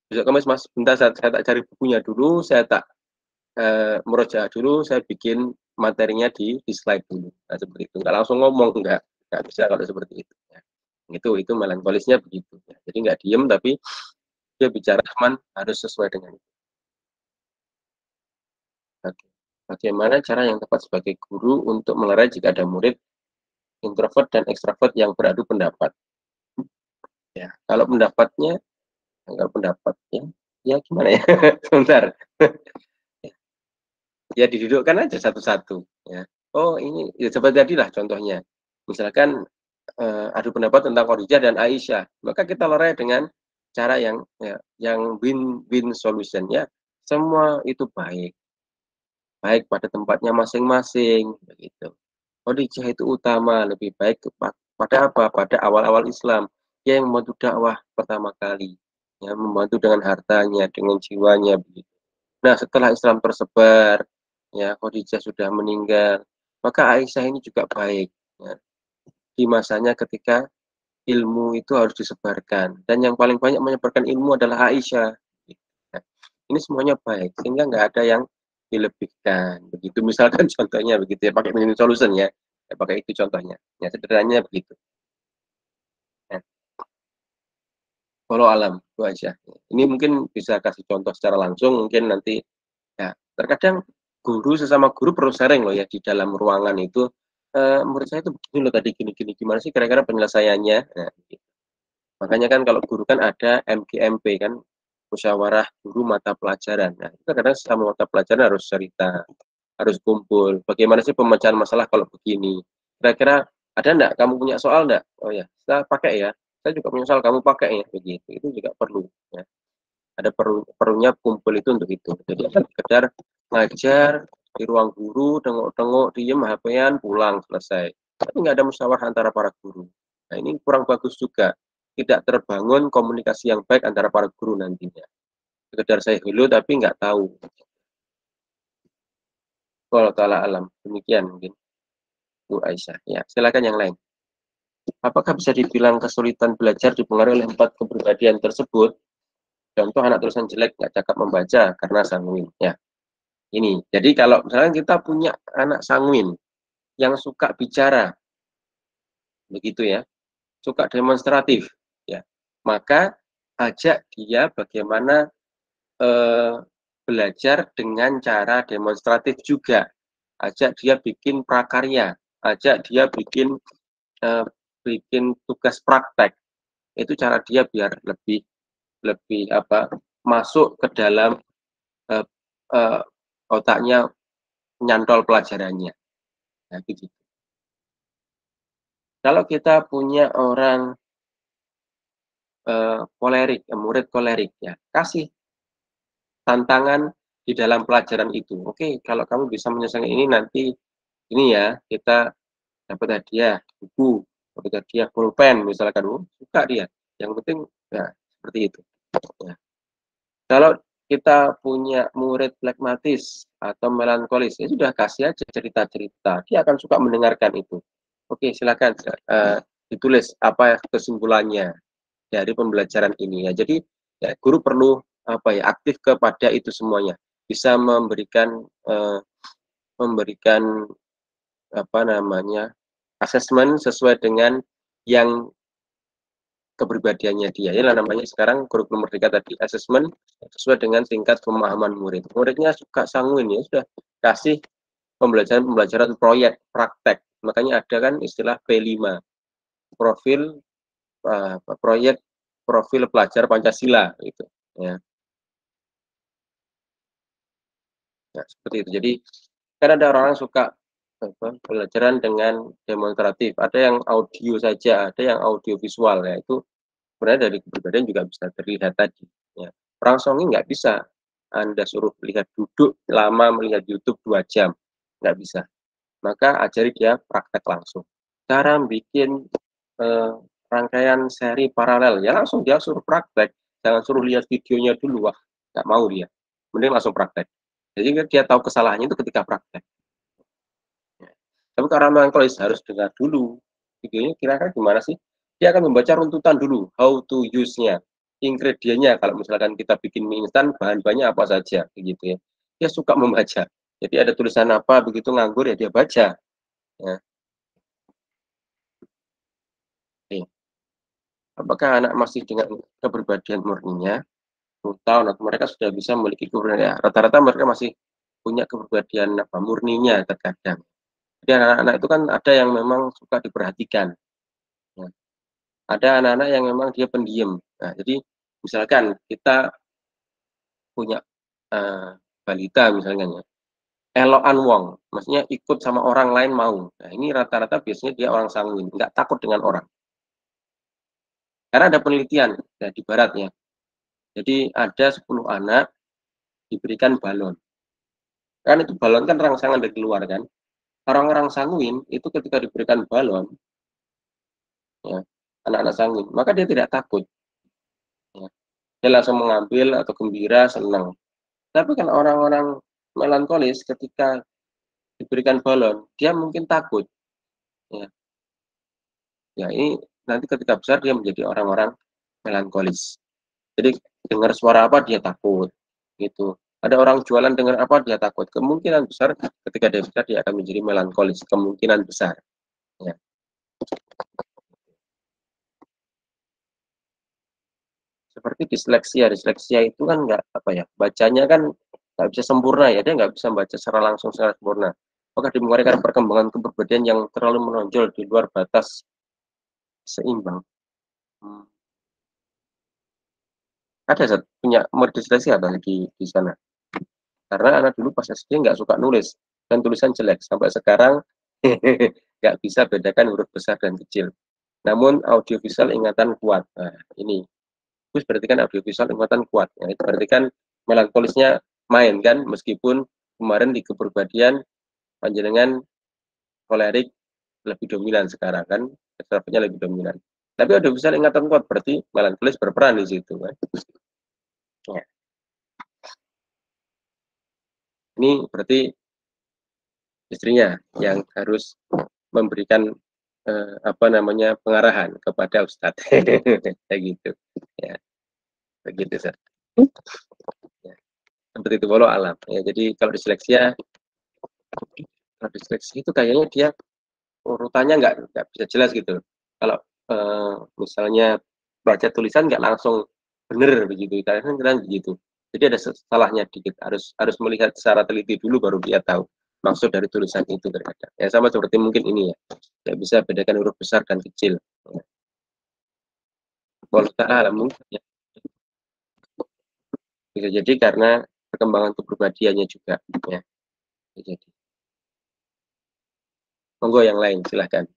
besok Kamis Mas, bentar saya tak cari bukunya dulu, saya tak merojaah dulu, saya bikin materinya di slide dulu. Nah, seperti itu. Nggak langsung ngomong, nggak bisa kalau seperti itu. Ya. Itu melankolisnya begitu. Ya. Jadi nggak diem, tapi dia bicara cuman harus sesuai dengan itu. Oke. Bagaimana cara yang tepat sebagai guru untuk melerai jika ada murid introvert dan ekstrovert yang beradu pendapat? Ya, kalau pendapatnya, kalau pendapatnya, ya gimana ya? Sebentar. Ya didudukkan aja satu-satu. Ya. Oh ini, ya seperti tadilah contohnya. Misalkan adu pendapat tentang Khadijah dan Aisyah, maka kita lerai dengan cara yang win-win solution ya. Semua itu baik pada tempatnya masing-masing begitu. Khadijah itu utama, lebih baik pada apa? Pada awal-awal Islam. Dia yang membantu dakwah pertama kali, ya membantu dengan hartanya, dengan jiwanya begitu. Nah, setelah Islam tersebar, ya Khadijah sudah meninggal, maka Aisyah ini juga baik. Ya. Di masanya ketika ilmu itu harus disebarkan, dan yang paling banyak menyebarkan ilmu adalah Aisyah. Ya. Ini semuanya baik, sehingga nggak ada yang dilebihkan. Begitu misalkan contohnya begitu ya, pakai win solution ya, pakai itu contohnya. Ya sederhananya begitu. Ya. Kalau alam itu aja. Ini mungkin bisa kasih contoh secara langsung, mungkin nanti ya terkadang sesama guru perlu sharing loh ya di dalam ruangan itu. Menurut saya itu begini loh tadi gini gimana sih kira-kira penyelesaiannya. Nah, gitu. Makanya kan kalau guru kan ada MGMP kan, musyawarah guru mata pelajaran. Nah, itu kadang sama mata pelajaran harus cerita, harus kumpul. Bagaimana sih pemecahan masalah kalau begini? Kira-kira ada enggak? Kamu punya soal enggak? Oh ya, kita pakai ya. Saya juga punya soal, kamu pakai ya. Begitu. Itu juga perlu. Ya. Ada perlunya kumpul itu untuk itu. Jadi sekedar ngajar di ruang guru, tengok-tengok, diem, HP-an, pulang, selesai. Tapi nggak ada musyawarah antara para guru. Nah ini kurang bagus juga. Tidak terbangun komunikasi yang baik antara para guru nantinya. Sekedar saya hello tapi nggak tahu. Kalau ta'ala alam. Demikian mungkin. Bu Aisyah. Ya, silakan yang lain. Apakah bisa dibilang kesulitan belajar dipengaruhi oleh 4 kepribadian tersebut? Contoh anak tulisan jelek nggak cakap membaca karena sanguin. Ya, ini. Jadi kalau misalnya kita punya anak sanguin yang suka bicara, begitu ya, suka demonstratif, ya, maka ajak dia bagaimana belajar dengan cara demonstratif juga. Ajak dia bikin prakarya, ajak dia bikin tugas praktek. Itu cara dia biar lebih masuk ke dalam uh, uh, otaknya, nyantol pelajarannya. Nah, begitu. Kalau kita punya orang kolerik, murid kolerik, ya kasih tantangan di dalam pelajaran itu. Oke, kalau kamu bisa menyelesaikan ini nanti ini ya kita dapat hadiah buku, dapat hadiah pulpen misalkan. Suka dia. Yang penting ya seperti itu. Ya. Kalau kita punya murid flekmatis atau melankolis, ya sudah kasih aja cerita-cerita. Dia akan suka mendengarkan itu. Oke, silakan ditulis apa kesimpulannya dari pembelajaran ini. Ya, jadi ya, guru perlu aktif kepada itu semuanya. Bisa memberikan asesmen sesuai dengan yang kepribadiannya dia. Ya namanya sekarang kurikulum merdeka tadi asesmen sesuai dengan tingkat pemahaman murid. Muridnya suka sanguin ya sudah kasih pembelajaran proyek praktek Makanya ada kan istilah P5, profil proyek profil pelajar Pancasila gitu ya. Nah, seperti itu. Jadi kan ada orang yang suka pelajaran dengan demonstratif, ada yang audio saja, ada yang audio visual ya. Itu sebenarnya dari kepribadian juga bisa terlihat tadi ya. Orang songi nggak bisa Anda suruh lihat duduk lama melihat YouTube 2 jam, nggak bisa. Maka ajari dia praktek langsung. Cara bikin rangkaian seri paralel ya langsung dia suruh praktek, jangan suruh lihat videonya dulu, wah nggak mau dia, mending langsung praktek. Jadi dia tahu kesalahannya itu ketika praktek ya. Tapi karena melankolis harus dengar dulu videonya kira-kira gimana sih, dia akan membaca runtutan dulu, how to use-nya, ingredientnya, kalau misalkan kita bikin mie instan bahan-bahannya apa saja gitu ya, dia suka membaca. Jadi ada tulisan apa begitu nganggur ya dia baca ya. Apakah anak masih dengan kepribadian murninya 10 tahun atau mereka sudah bisa memiliki kepribadian? Ya, rata-rata mereka masih punya kepribadian apa murninya terkadang. Jadi anak-anak itu kan ada yang memang suka diperhatikan. Ya. Ada anak-anak yang memang dia pendiam. Nah, jadi misalkan kita punya balita misalnya ya, elokan wong, maksudnya ikut sama orang lain mau. Nah, ini rata-rata biasanya dia orang sanguin, nggak takut dengan orang. Karena ada penelitian ya, di barat ya. Jadi ada 10 anak diberikan balon. Kan itu balon kan rangsangan dari luar kan. Orang-orang sanguin itu ketika diberikan balon, ya, anak-anak sanguin, maka dia tidak takut. Ya. Dia langsung mengambil atau gembira, senang. Tapi kan orang-orang melankolis ketika diberikan balon, dia mungkin takut. Ya, ya ini nanti ketika besar dia menjadi orang-orang melankolis. Jadi dengar suara apa dia takut, gitu. Ada orang jualan dengar apa dia takut. Kemungkinan besar ketika dia besar dia akan menjadi melankolis. Kemungkinan besar. Ya. Seperti disleksia itu kan nggak apa ya, bacanya kan nggak bisa sempurna ya, dia nggak bisa baca secara langsung secara sempurna. Apakah dimulai karena perkembangan kepribadian yang terlalu menonjol di luar batas seimbang? Hmm. Ada punya murid disleksi ada di sana. Karena anak dulu pas SD nggak suka nulis dan tulisan jelek sampai sekarang nggak bisa bedakan huruf besar dan kecil. Namun audiovisual ingatan kuat. Nah, ini terus berarti kan audiovisual ingatan kuat. Nah, itu berarti kan melankolisnya main kan, meskipun kemarin di kepribadian panjenengan kolerik lebih dominan sekarang kan, ekstravertnya lebih dominan. Tapi audiovisual ingatan kuat berarti melankolis berperan di situ kan. Ya. Ini berarti istrinya yang harus memberikan apa namanya pengarahan kepada Ustadz kayak gitu ya begitu Sir. Ya. Seperti itu walau alam ya. Jadi kalau disleksi itu kayaknya dia urutannya nggak bisa jelas gitu. Kalau misalnya baca tulisan nggak langsung bener begitu, kan begitu. Jadi ada salahnya dikit. Harus melihat secara teliti dulu baru dia tahu maksud dari tulisan itu terkadang. Ya sama seperti mungkin ini ya. Nggak bisa bedakan huruf besar dan kecil. Ya. Walau alam mungkin ya. Bisa jadi karena perkembangan kepribadiannya juga. Ya. Jadi monggo yang lain silahkan.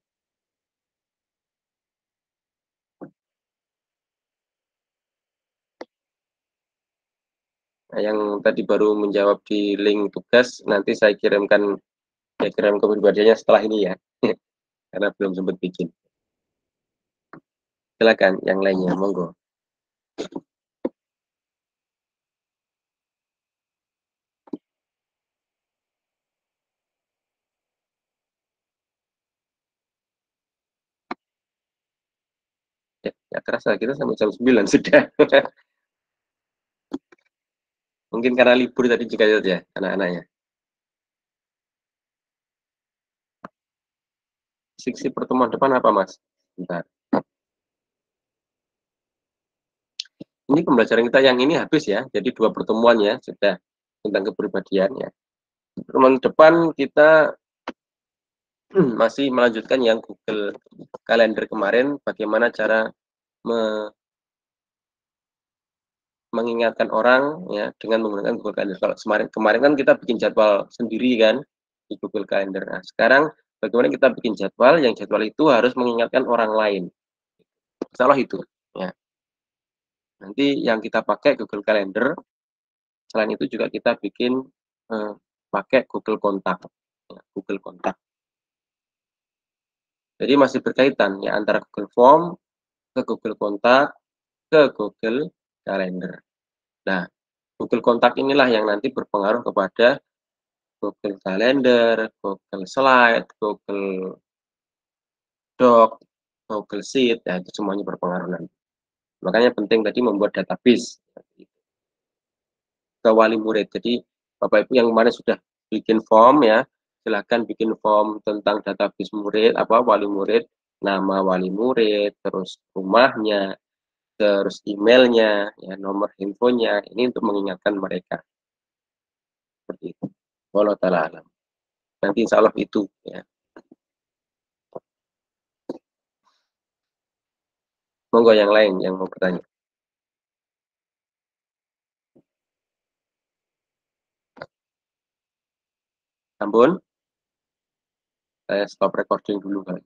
Nah, yang tadi baru menjawab di link tugas, nanti saya kirimkan diagram kepribadiannya setelah ini ya, karena belum sempat bikin. Silakan yang lainnya, monggo. Ya kerasa kita sampai jam 9 sudah. Mungkin karena libur tadi juga ya anak-anaknya. Siksi pertemuan depan apa Mas? Bentar. Ini pembelajaran kita yang ini habis ya, jadi 2 pertemuan ya sudah tentang kepribadian ya. Pertemuan depan kita masih melanjutkan yang Google Calendar kemarin, bagaimana cara mengingatkan orang ya dengan menggunakan Google Calendar. Kalau kemarin kan kita bikin jadwal sendiri kan di Google Calendar. Nah, sekarang bagaimana kita bikin jadwal yang jadwal itu harus mengingatkan orang lain. Salah itu ya. Nanti yang kita pakai Google Calendar, selain itu juga kita bikin pakai Google Kontak. Ya, Google Kontak. Jadi masih berkaitan ya antara Google Form ke Google Kontak ke Google Calendar. Nah, Google Kontak inilah yang nanti berpengaruh kepada Google Calendar, Google Slide, Google Doc, Google Sheet, ya itu semuanya berpengaruh nanti. Makanya penting tadi membuat database ke wali murid. Jadi Bapak Ibu yang kemarin sudah bikin form ya, silahkan bikin form tentang database murid, wali murid, nama wali murid, terus rumahnya, terus emailnya, ya nomor handphonenya, ini untuk mengingatkan mereka. Seperti itu. Wallahu ta'ala alam. Nanti insya Allah itu ya. Monggo yang lain yang mau bertanya. Ampun, saya stop recording dulu kali.